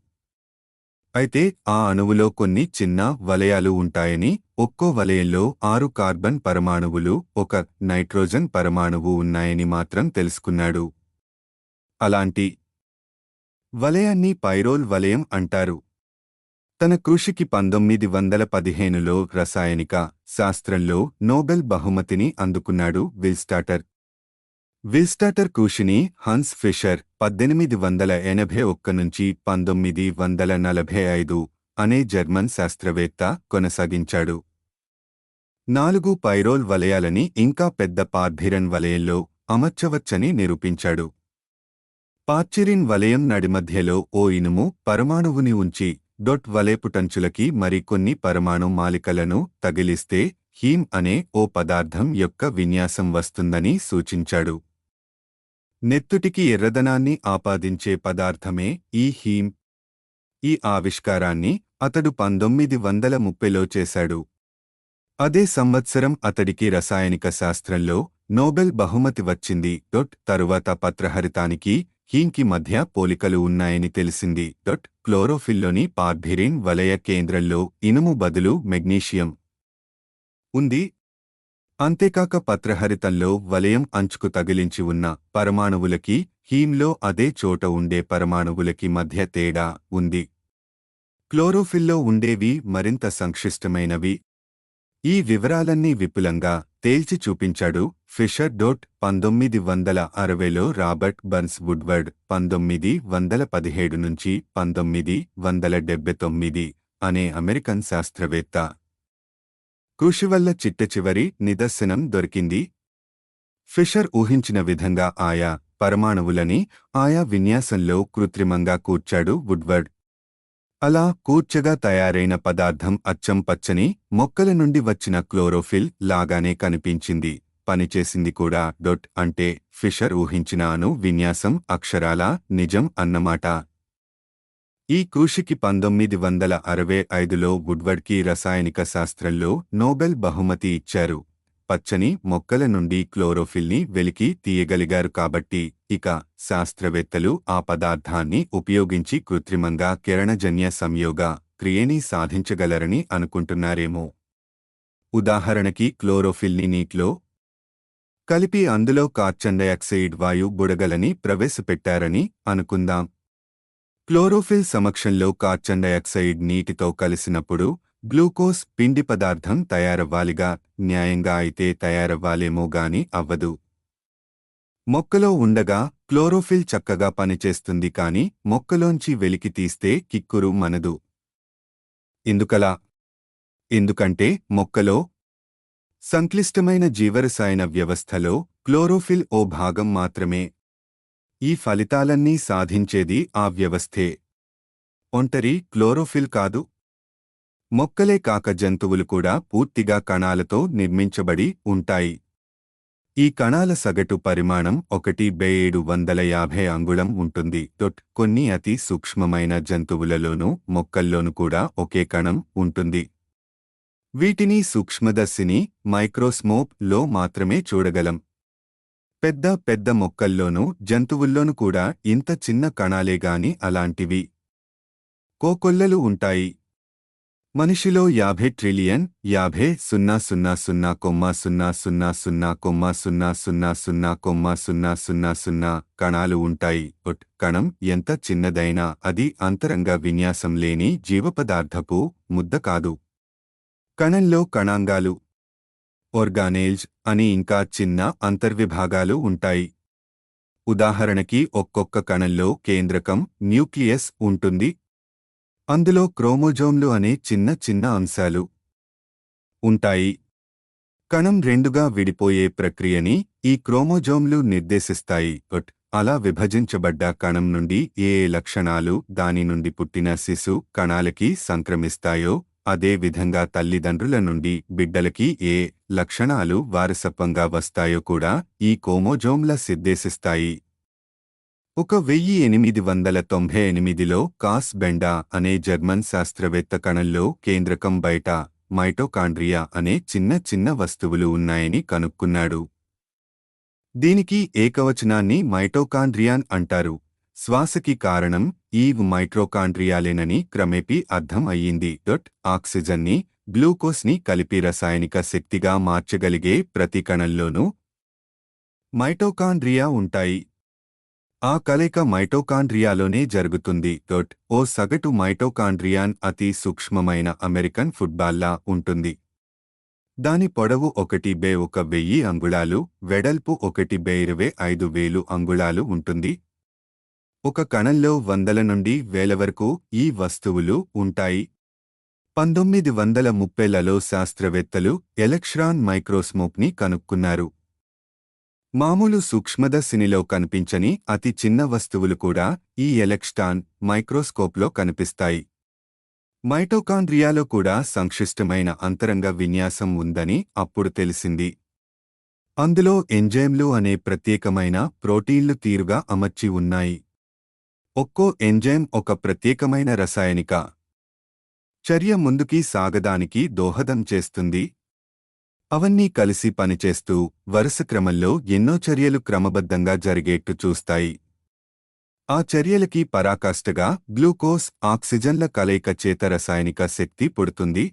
A: అయితే ఆ అణువులో కొన్ని చిన్న వలయాలు ఉంటాయని, ఒక్కో వలయంలో 6 కార్బన్ పరమాణువులు, 1 నైట్రోజన్ పరమాణువు ఉన్నాయని మాత్రం తెలుసుకున్నాడు. అలాంటి వలయాన్ని పైరోల్ వలయం అంటారు. తన కృషికి 1915లో రసాయనిక శాస్త్రంలో నోబెల్ బహుమతిని అందుకున్నాడు విల్స్టాటర్. విల్స్టాటర్ కృషిని హన్స్ ఫిషర్ 1881 నుంచి 1945 అనే జర్మన్ శాస్త్రవేత్త కొనసాగించాడు. 4 పైరోల్ వలయాలని ఇంకా పెద్ద పార్థిరన్ వలయంలో అమర్చవచ్చని నిరూపించాడు. పార్చిరిన్ వలయం నడిమధ్యలో ఓ ఇనుము పరమాణువుని ఉంచి వలయపుటంచులకి మరికొన్ని పరమాణు మాలికలను తగిలిస్తే హీమ్ అనే ఓ పదార్థం యొక్క విన్యాసం వస్తుందని సూచించాడు. నెత్తుటికి ఎర్రదనాన్ని ఆపాదించే పదార్థమే ఈ హీమ్. ఈ ఆవిష్కారాన్ని అతడు 1930లో చేశాడు. అదే సంవత్సరం అతడికి రసాయనిక శాస్త్రంలో నోబెల్ బహుమతి వచ్చింది. తరువాత పత్రహరితానికి హీమ్కి మధ్య పోలికలు ఉన్నాయని తెలిసింది. క్లోరోఫిల్లోని పార్థిరిన్ వలయ కేంద్రంలో ఇనుము బదులు మెగ్నీషియం ఉంది. అంతేకాక పత్రహరితంలో వలయం అంచుకు తగిలించి ఉన్న పరమాణువులకి, హీమ్లో అదే చోట ఉండే పరమాణువులకి మధ్య తేడా ఉంది. క్లోరోఫిల్లో ఉండేవి మరింత సంక్లిష్టమైనవి. ఈ వివరాలన్నీ విపులంగా తేల్చి చూపించాడు ఫిషర్. 1960లో రాబర్ట్ బర్న్స్ వుడ్వర్డ్ 1917 నుంచి 1979 అనే అమెరికన్ శాస్త్రవేత్త కృషి వల్ల చిట్టచివరి నిదర్శనం దొరికింది. ఫిషర్ ఊహించిన విధంగా ఆయా పరమాణువులని ఆయా విన్యాసంలో కృత్రిమంగా కూర్చాడు వుడ్వర్డ్. అలా కూర్చగా తయారైన పదార్థం అచ్చం పచ్చని మొక్కల నుండి వచ్చిన క్లోరోఫిల్ లాగానే కనిపించింది, పనిచేసింది కూడా. అంటే ఫిషర్ ఊహించిన అణు విన్యాసం అక్షరాలా నిజం అన్నమాట. ఈ కృషికి 1965లో వుడ్వర్డ్కి రసాయనిక శాస్త్రంలో నోబెల్ బహుమతి ఇచ్చారు. పచ్చని మొక్కల నుండి క్లోరోఫిల్ని వెలికి తీయగలిగారు కాబట్టి ఇక శాస్త్రవేత్తలు ఆ పదార్థాన్ని ఉపయోగించి కృత్రిమంగా కిరణజన్య సంయోగ క్రియని సాధించగలరని అనుకుంటున్నారేమో. ఉదాహరణకి క్లోరోఫిల్ని నీటిలో కలిపి అందులో కార్బన్ డయాక్సైడ్ వాయు బుడగలని ప్రవేశపెట్టారని అనుకుందాం. క్లోరోఫిల్ సమక్షంలో కార్బన్ డయాక్సైడ్ నీటితో కలిసినప్పుడు గ్లూకోజ్ పిండి పదార్థం తయారవ్వాలిగా. న్యాయంగా అయితే తయారవ్వాలేమో గాని అవ్వదు. మొక్కలో ఉండగా క్లోరోఫిల్ చక్కగా పనిచేస్తుంది కాని మొక్కలోంచి వెలికి తీస్తే కిక్కురు మనదు. ఎందుకలా? ఎందుకంటే మొక్కలో సంక్లిష్టమైన జీవరసాయన వ్యవస్థలో క్లోరోఫిల్ ఓ భాగం మాత్రమే. ఈ ఫలితాలన్నీ సాధించేది ఆ వ్యవస్థే. ఒంటరి క్లోరోఫిల్ కాదు. మొక్కలే కాక జంతువులు కూడా పూర్తిగా కణాలతో నిర్మించబడి ఉంటాయి. ఈ కణాల సగటు పరిమాణం 1/750 అంగుళం ఉంటుంది. కొన్ని అతి సూక్ష్మమైన జంతువులలోనూ మొక్కల్లోనూ కూడా ఒకే కణం ఉంటుంది. వీటిని సూక్ష్మదర్శిని మైక్రోస్కోప్ లో మాత్రమే చూడగలం. పెద్ద పెద్ద మొక్కల్లోనూ జంతువుల్లోనూ కూడా ఇంత చిన్న కణాలేగాని అలాంటివి కోకొల్లలు ఉంటాయి. మనిషిలో 50 ట్రిలియన్ 50,000,000,000,000,000,000 కణాలు ఉంటాయి. కణం ఎంత చిన్నదైనా అది అంతరంగ విన్యాసం లేని జీవపదార్థపు ముద్ద కాదు. కణంలో కణాంగాలు ఆర్గానేల్స్ అని ఇంకా చిన్న అంతర్విభాగాలు ఉంటాయి. ఉదాహరణకి ఒక్కొక్క కణంలో కేంద్రకం న్యూక్లియస్ ఉంటుంది. అందులో క్రోమోజోమ్లు అనే చిన్న చిన్న అంశాలు ఉంటాయి. కణం రెండుగా విడిపోయే ప్రక్రియని ఈ క్రోమోజోమ్లు నిర్దేశిస్తాయి. అలా విభజించబడ్డ కణం నుండి ఏ లక్షణాలు దాని నుండి పుట్టిన శిశు కణాలకి సంక్రమిస్తాయో అదే విధంగా తల్లిదండ్రుల నుండి బిడ్డలకి ఏ లక్షణాలు వారసత్వంగా వస్తాయో కూడా ఈ క్రోమోజోమ్ల నిర్దేశిస్తాయి. 1898లో కాస్ బెండా అనే జర్మన్ శాస్త్రవేత్త కణంలో కేంద్రకం బయట మైటోకాండ్రియా అనే చిన్న చిన్న వస్తువులు ఉన్నాయని కనుక్కున్నాడు. దీనికి ఏకవచనాన్ని మైటోకాండ్రియాన్ అంటారు. శ్వాసకి కారణం ఈ మైటోకాండ్రియాలేనని క్రమేపీ అర్థం అయ్యింది. ఆక్సిజన్ని గ్లూకోజ్ని కలిపి రసాయనిక శక్తిగా మార్చగలిగే ప్రతి కణంలోనూ మైటోకాండ్రియా ఉంటాయి. ఆ కలయిక మైటోకాండ్రియాలోనే జరుగుతుంది. ఓ సగటు మైటోకాండ్రియాన్ అతి సూక్ష్మమైన అమెరికన్ ఫుట్బాల్లా ఉంటుంది. దాని పొడవు 1/1000 అంగుళాలు, వెడల్పు 1/25,000 అంగుళాలు ఉంటుంది. ఒక కణంలో వందల నుండి వేల వరకు ఈ వస్తువులు ఉంటాయి. 1930లలో శాస్త్రవేత్తలు ఎలక్ట్రాన్ మైక్రోస్కోప్ని కనుక్కున్నారు. మామూలు సూక్ష్మదర్శినిలో కనిపించని అతి చిన్న వస్తువులు కూడా ఈ ఎలక్ట్రాన్ మైక్రోస్కోప్లో కనిపిస్తాయి. మైటోకాండ్రియాలో కూడా సంక్లిష్టమైన అంతరంగ విన్యాసం ఉందని అప్పుడు తెలిసింది. అందులో ఎంజైమ్లు అనే ప్రత్యేకమైన ప్రోటీన్లు తీరుగా అమర్చి ఉన్నాయి. ఒక్కో ఎంజైమ్ ఒక ప్రత్యేకమైన రసాయనిక చర్య ముందుకి సాగడానికి దోహదం చేస్తుంది. అవన్నీ కలిసి పనిచేస్తూ వరుస క్రమంలో ఎన్నో చర్యలు క్రమబద్ధంగా జరిగేట్టు చూస్తాయి. ఆ చర్యలకి పరాకాష్ఠగా గ్లూకోజ్, ఆక్సిజన్ల కలయిక చేత రసాయనిక శక్తి పుడుతుంది.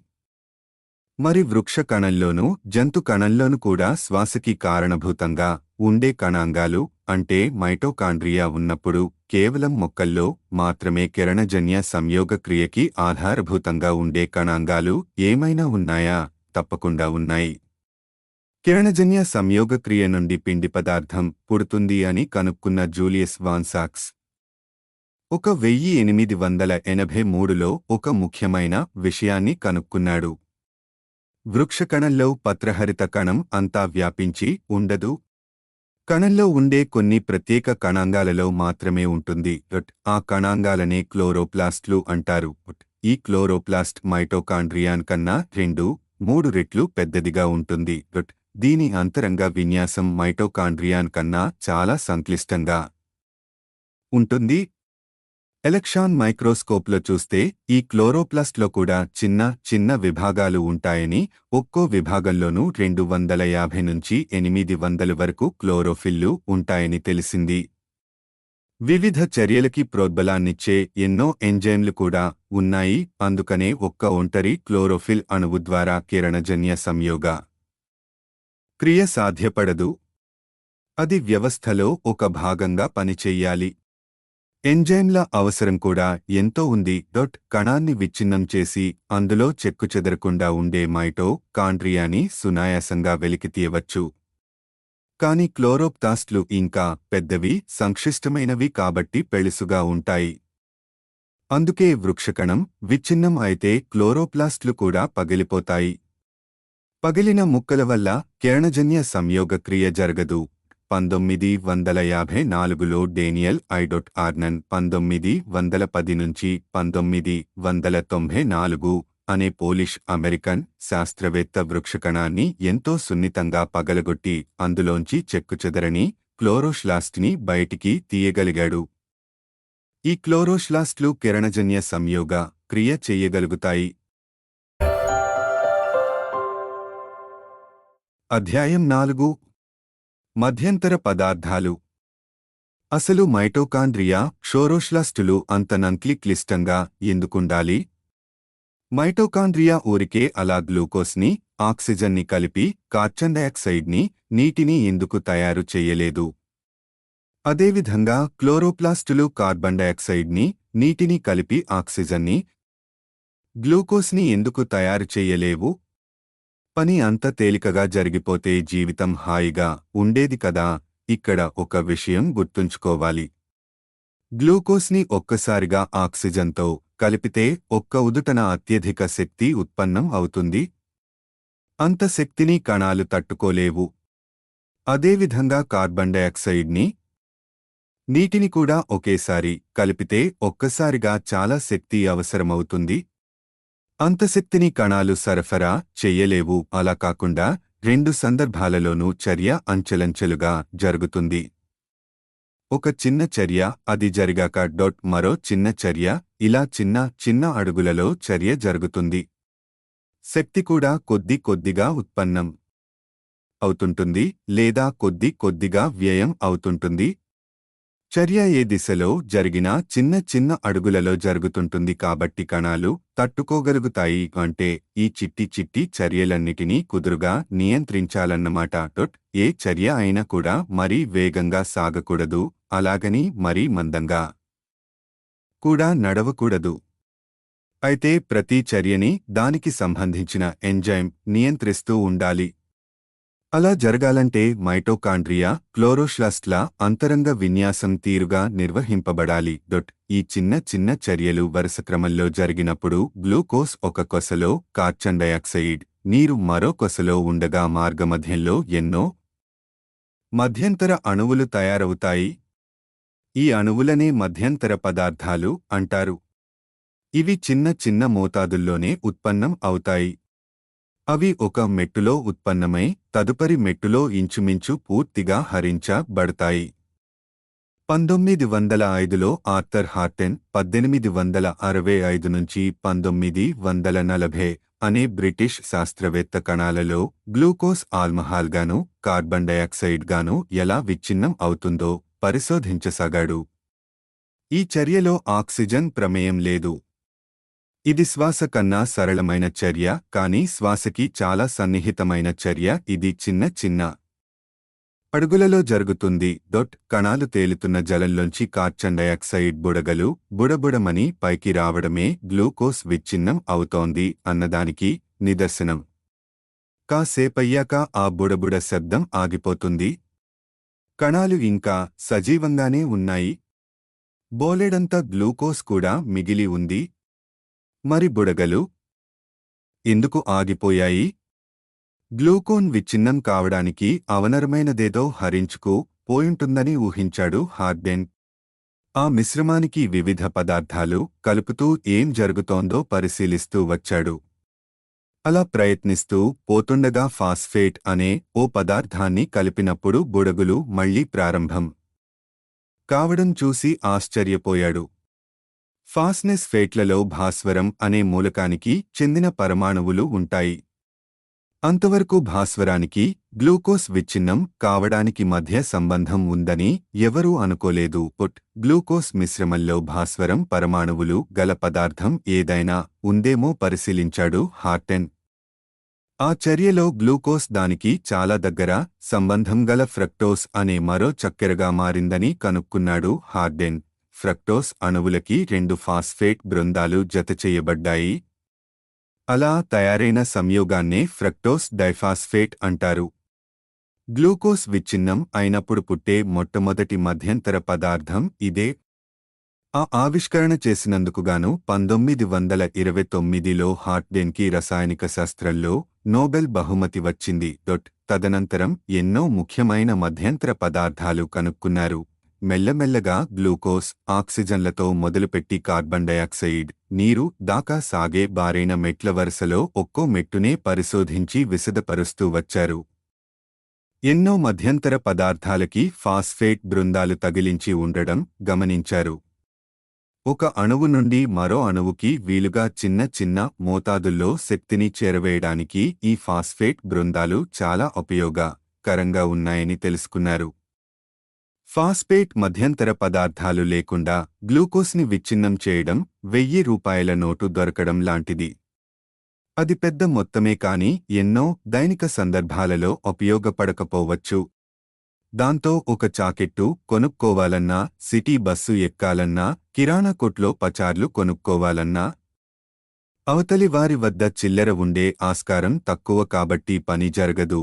A: మరి వృక్ష కణంలోనూ జంతు కణంలోనూ కూడా శ్వాసకి కారణభూతంగా ఉండే కణాంగాలు అంటే మైటోకాండ్రియా ఉన్నప్పుడు కేవలం మొక్కల్లో మాత్రమే కిరణజన్య సంయోగ క్రియకి ఆధారభూతంగా ఉండే కణాంగాలు ఏమైనా ఉన్నాయా? తప్పకుండా ఉన్నాయి. కిరణజన్య సంయోగ క్రియ నుండి పిండి పదార్థం పుడుతుంది అని కనుక్కున్న జూలియస్ వాన్ సాక్స్ 1883లో ఒక ముఖ్యమైన విషయాన్ని కనుక్కున్నాడు. వృక్షకణంలో పత్రహరిత కణం అంతా వ్యాపించి ఉండదు. కణంలో ఉండే కొన్ని ప్రత్యేక కణాంగాలలో మాత్రమే ఉంటుంది. ఆ కణాంగాలనే క్లోరోప్లాస్ట్లు అంటారు. ఈ క్లోరోప్లాస్ట్ మైటోకాండ్రియాన్ కన్నా 2-3 రెట్లు పెద్దదిగా ఉంటుంది. దీని అంతరంగ విన్యాసం మైటోకాండ్రియాన్ కన్నా చాలా సంక్లిష్టంగా ఉంటుంది. ఎలక్ట్రాన్ మైక్రోస్కోప్లో చూస్తే ఈ క్లోరోప్లాస్ట్లో కూడా చిన్న చిన్న విభాగాలు ఉంటాయని, ఒక్కో విభాగంలోనూ 250 నుంచి 800 వరకు క్లోరోఫిల్లు ఉంటాయని తెలిసింది. వివిధ చర్యలకి ప్రోద్బలాన్నిచ్చే ఎన్నో ఎంజైమ్లు కూడా ఉన్నాయి. అందుకనే ఒక్క ఒంటరి క్లోరోఫిల్ అణువు ద్వారా కిరణజన్య సంయోగ క్రియ సాధ్యపడదు. అది వ్యవస్థలో ఒక భాగంగా పనిచెయ్యాలి. ఎంజైమ్ల అవసరం కూడా ఎంతో ఉంది. కణాన్ని విచ్ఛిన్నం చేసి అందులో చెక్కుచెదరకుండా ఉండే మైటోకాండ్రియాని సునాయాసంగా వెలికితీయవచ్చు. కాని క్లోరోప్లాస్ట్లు ఇంకా పెద్దవి, సంక్లిష్టమైనవి కాబట్టి పెళుసుగా ఉంటాయి. అందుకే వృక్షకణం విచ్ఛిన్నం అయితే క్లోరోప్లాస్ట్లు కూడా పగిలిపోతాయి. పగిలిన ముక్కల వల్ల కిరణజన్య సంయోగ క్రియ జరగదు. 1954లో డేనియల్ ఐ.ఆర్నన్ 1910 నుంచి 1994 అనే పోలిష్ అమెరికన్ శాస్త్రవేత్త వృక్షకణాన్ని ఎంతో సున్నితంగా పగలగొట్టి అందులోంచి చెక్కుచెదరని క్లోరోప్లాస్ట్ని బయటికి తీయగలిగాడు. ఈ క్లోరోప్లాస్ట్లు కిరణజన్య సంయోగ క్రియ చెయ్యగలుగుతాయి. అధ్యాయం 4 మధ్యంతర పదార్థాలు. అసలు మైటోకాండ్రియా, క్లోరోప్లాస్టులు అంత క్లిష్టంగా ఎందుకుండాలి? మైటోకాండ్రియా ఊరికే అలా గ్లూకోస్ని, ఆక్సిజన్ని కలిపి కార్బన్ డయాక్సైడ్ని, నీటిని ఎందుకు తయారు చెయ్యలేదు? అదేవిధంగా క్లోరోప్లాస్టులు కార్బన్ డయాక్సైడ్ని, నీటిని కలిపి ఆక్సిజన్ని, గ్లూకోస్ని ఎందుకు తయారు చెయ్యలేవు? పని అంత తేలికగా జరిగిపోతే జీవితం హాయిగా ఉండేది కదా. ఇక్కడ ఒక విషయం గుర్తుంచుకోవాలి. గ్లూకోస్ని ఒక్కసారిగా ఆక్సిజన్తో కలిపితే ఒక్క ఉదుటన అత్యధిక శక్తి ఉత్పన్నం అవుతుంది. అంత శక్తిని కణాలు తట్టుకోలేవు. అదేవిధంగా కార్బన్ డయాక్సైడ్ని, నీటిని కూడా ఒకేసారి కలిపితే ఒక్కసారిగా చాలా శక్తి అవసరమవుతుంది. అంత శక్తిని కణాలు సరఫరా చెయ్యలేవు. అలా కాకుండా 2 సందర్భాలలోనూ చర్య అంచెలంచెలుగా జరుగుతుంది. ఒక చిన్న చర్య, అది జరిగాక మరో చిన్న చర్య, ఇలా చిన్న చిన్న అడుగులలో చర్య జరుగుతుంది. శక్తి కూడా కొద్ది కొద్దిగా ఉత్పన్నం అవుతుంటుంది లేదా కొద్ది కొద్దిగా వ్యయం అవుతుంటుంది. చర్య ఏ దిశలో జరిగినా చిన్న చిన్న అడుగులలో జరుగుతుంటుంది కాబట్టి కణాలు తట్టుకోగలుగుతాయి. అంటే ఈ చిట్టి చిట్టి చర్యలన్నిటినీ కుదురుగా నియంత్రించాలన్నమాట. ఏ చర్య అయినా కూడా మరీ వేగంగా సాగకూడదు, అలాగని మరీ మందంగా కూడా నడవకూడదు. అయితే ప్రతి చర్యని దానికి సంబంధించిన ఎంజైమ్ నియంత్రిస్తూ ఉండాలి. అలా జరగాలంటే మైటోకాండ్రియా, క్లోరోప్లాస్ట్ల అంతరంగ విన్యాసం తీరుగా నిర్వహింపబడాలి. ఈ చిన్న చిన్న చర్యలు వరుస క్రమంలో జరిగినప్పుడు గ్లూకోజ్ ఒక కొసలో, కార్బన్ డయాక్సైడ్, నీరు మరో కొసలో ఉండగా మార్గమధ్యంలో ఎన్నో మధ్యంతర అణువులు తయారవుతాయి. ఈ అణువులనే మధ్యంతర పదార్థాలు అంటారు. ఇవి చిన్న చిన్న మోతాదుల్లోనే ఉత్పన్నం అవుతాయి. అవి ఒక మెట్టులో ఉత్పన్నమై తదుపరి మెట్టులో ఇంచుమించు పూర్తిగా హరించబడతాయి. 1905లో ఆర్థర్ హార్టెన్, 1865 నుంచి 1940 అనే బ్రిటిష్ శాస్త్రవేత్త కణాలలో గ్లూకోజ్ ఆల్కహాల్గాను, కార్బన్ డయాక్సైడ్గాను ఎలా విచ్ఛిన్నం అవుతుందో పరిశోధించసాగాడు. ఈ చర్యలో ఆక్సిజన్ ప్రమేయం లేదు. ఇది శ్వాస కన్నా సరళమైన చర్య, కానీ శ్వాసకి చాలా సన్నిహితమైన చర్య. ఇది చిన్న చిన్న అడుగులలో జరుగుతుంది. కణాలు తేలుతున్న జలంలోంచి కార్బన్ డయాక్సైడ్ బుడగలు బుడబుడమని పైకి రావడమే గ్లూకోజ్ విచ్ఛిన్నం అవుతోంది అన్నదానికి నిదర్శనం. కాసేపయ్యాక ఆ బుడబుడ శబ్దం ఆగిపోతుంది. కణాలు ఇంకా సజీవంగానే ఉన్నాయి. బోలెడంత గ్లూకోజ్ కూడా మిగిలి ఉంది. మరి బుడగలు ఎందుకు ఆగిపోయాయి? గ్లూకోన్ విచ్ఛిన్నం కావడానికి అవనరమైనదేదో హరించుకు పోయుంటుందని ఊహించాడు హార్డెన్. ఆ మిశ్రమానికి వివిధ పదార్థాలు కలుపుతూ ఏం జరుగుతోందో పరిశీలిస్తూ వచ్చాడు. అలా ప్రయత్నిస్తూ పోతుండగా ఫాస్ఫేట్ అనే ఓ పదార్థాన్ని కలిపినప్పుడు బుడగులు మళ్లీ ప్రారంభం కావడం చూసి ఆశ్చర్యపోయాడు. ఫాస్నెస్ ఫేట్లలో భాస్వరం అనే మూలకానికి చెందిన పరమాణువులు ఉంటాయి. అంతవరకు భాస్వరానికి గ్లూకోస్ విచ్ఛిన్నం కావడానికి మధ్య సంబంధం ఉందని ఎవరూ అనుకోలేదు. గ్లూకోస్ మిశ్రమంలో భాస్వరం పరమాణువులు గల పదార్థం ఏదైనా ఉందేమో పరిశీలించాడు హార్టెన్. ఆ చర్యలో గ్లూకోస్ దానికి చాలా దగ్గర సంబంధం గల ఫ్రక్టోస్ అనే మరో చక్కెరగా మారిందని కనుక్కున్నాడు హార్డెన్. ఫ్రక్టోస్ అణువులకి 2 ఫాస్ఫేట్ బృందాలు జతచేయబడ్డాయి. అలా తయారైన సంయోగాన్నే ఫ్రక్టోస్ డైఫాస్ఫేట్ అంటారు. గ్లూకోస్ విచ్ఛిన్నం అయినప్పుడు పుట్టే మొట్టమొదటి మధ్యంతర పదార్థం ఇదే. ఆ ఆవిష్కరణ చేసినందుకుగాను 1929లో హార్టెన్కి రసాయనిక శాస్త్రంలో నోబెల్ బహుమతి వచ్చింది. తదనంతరం ఎన్నో ముఖ్యమైన మధ్యంతర పదార్థాలు కనుక్కున్నారు. మెల్లమెల్లగా గ్లూకోస్, ఆక్సిజన్లతో మొదలుపెట్టి కార్బన్ డయాక్సైడ్, నీరు దాకా సాగే బారైన మెట్ల వరుసలో ఒక్కో మెట్టునే పరిశోధించి విశదపరుస్తూ వచ్చారు. ఎన్నో మధ్యంతర పదార్థాలకి ఫాస్ఫేట్ బృందాలు తగిలించి ఉండడం గమనించారు. ఒక అణువు నుండి మరో అణువుకి వీలుగా చిన్న చిన్న మోతాదుల్లో శక్తిని చేరవేయడానికి ఈ ఫాస్ఫేట్ బృందాలు చాలా ఉపయోగకరంగా ఉన్నాయని తెలుసుకున్నారు. ఫాస్ఫేట్ మధ్యంతర పదార్థాలు లేకుండా గ్లూకోస్ని విచ్ఛిన్నం చేయడం 1000 రూపాయల నోటు దొరకడం లాంటిది. అది పెద్ద మొత్తమే కాని ఎన్నో దైనిక సందర్భాలలో ఉపయోగపడకపోవచ్చు. దాంతో ఒక చాకెట్టు కొనుక్కోవాలన్నా, సిటీ బస్సు ఎక్కాలన్నా, కిరాణా కొట్లో పచార్లు కొనుక్కోవాలన్నా అవతలి వారి వద్ద చిల్లర ఉండే ఆస్కారం తక్కువ కాబట్టి పని జరగదు.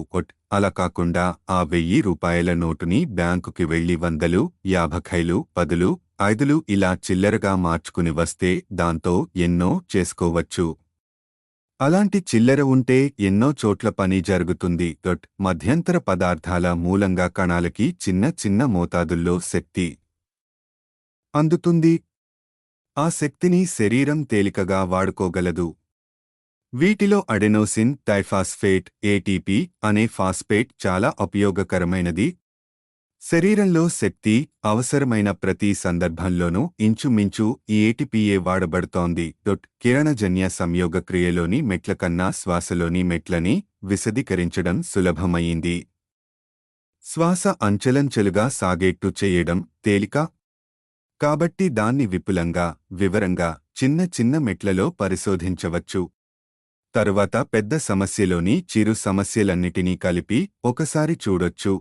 A: అలా కాకుండా ఆ 1000 రూపాయల నోటుని బ్యాంకుకి వెళ్లి 100లు, 50లు, 10లు, 5లు ఇలా చిల్లరగా మార్చుకుని వస్తే దాంతో ఎన్నో చేసుకోవచ్చు. అలాంటి చిల్లర ఉంటే ఎన్నో చోట్ల పని జరుగుతుంది. మధ్యంతర పదార్థాల మూలంగా కణాలకి చిన్న చిన్న మోతాదుల్లో శక్తి అందుతుంది. ఆ శక్తిని శరీరం తేలికగా వాడుకోగలదు. వీటిలో అడెనోసిన్ డైఫాస్ఫేట్ ఏటీపీ అనే ఫాస్ఫేట్ చాలా ఉపయోగకరమైనది. శరీరంలో శక్తి అవసరమైన ప్రతి సందర్భంలోనూ ఇంచుమించు ఈ ఏటీపీయే వాడబడుతోంది. కిరణజన్య సంయోగక్రియలోని మెట్ల కన్నా శ్వాసలోని మెట్లని విశదీకరించడం సులభమయ్యింది. శ్వాస అంచెలంచెలుగా సాగేట్టు చేయడం తేలిక కాబట్టి దాన్ని విపులంగా, వివరంగా చిన్న చిన్న మెట్లలో పరిశోధించవచ్చు. తరువాత పెద్ద సమస్యలోని చిరు సమస్యలన్నిటినీ కలిపి ఒకసారి చూడొచ్చు.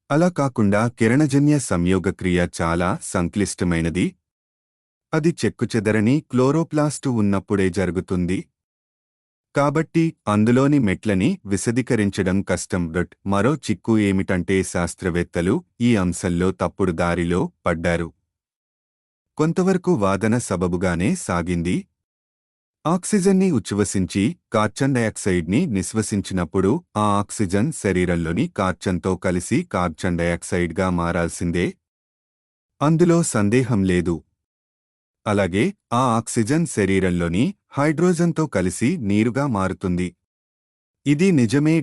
A: అలా కాకుండా కిరణజన్య సంయోగక్రియ చాలా సంక్లిష్టమైనది. అది చెక్కుచెదరని క్లోరోప్లాస్టు ఉన్నప్పుడే జరుగుతుంది. కాబట్టి అందులోని మెట్లని విశదీకరించడం కష్టం. మరో చిక్కు ఏమిటంటే శాస్త్రవేత్తలు ఈ అంశంలో తప్పుడు దారిలో పడ్డారు. కొంతవరకు వాదన సబబుగానే సాగింది. ఆక్సిజన్ని ఉచ్ఛ్వసించి కార్బన్ డయాక్సైడ్ని నిశ్వసించినప్పుడు ఆ ఆక్సిజన్ శరీరంలోని కార్బన్తో కలిసి కార్బన్ డయాక్సైడ్గా మారాల్సిందే. అందులో సందేహం లేదు. అలాగే ఆ ఆక్సిజన్ శరీరంలోని హైడ్రోజన్తో కలిసి నీరుగా మారుతుంది. ఇది నిజమే.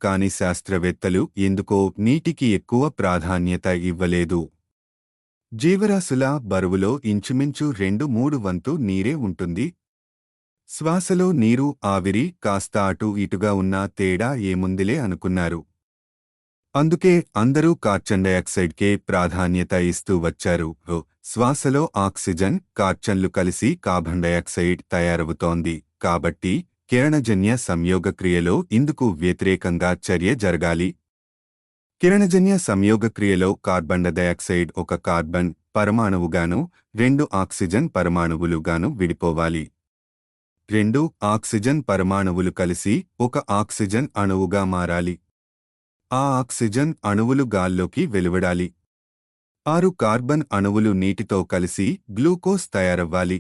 A: కాని శాస్త్రవేత్తలు ఎందుకో నీటికి ఎక్కువ ప్రాధాన్యత ఇవ్వలేదు. జీవరాశుల బరువులో ఇంచుమించు 2/3 వంతు నీరే ఉంటుంది. శ్వాసలో నీరు, ఆవిరి కాస్త అటు ఇటుగా ఉన్న తేడా ఏముందిలే అనుకున్నారు. అందుకే అందరూ కార్బన్ డయాక్సైడ్కే ప్రాధాన్యత ఇస్తూ వచ్చారు. శ్వాసలో ఆక్సిజన్, కార్బన్లు కలిసి కార్బన్ డయాక్సైడ్ తయారవుతోంది. కాబట్టి కిరణజన్య సంయోగక్రియలో ఇందుకు వ్యతిరేకంగా చర్య జరగాలి. కిరణజన్య సంయోగక్రియలో కార్బన్ డయాక్సైడ్ ఒక కార్బన్ పరమాణువుగాను 2 ఆక్సిజన్ పరమాణువులుగాను విడిపోవాలి. 2 ఆక్సిజన్ పరమాణువులు కలిసి ఒక ఆక్సిజన్ అణువుగా మారాలి. ఆ ఆక్సిజన్ అణువులు గాల్లోకి వెలువడాలి. 6 కార్బన్ అణువులు నీటితో కలిసి గ్లూకోజ్ తయారవ్వాలి.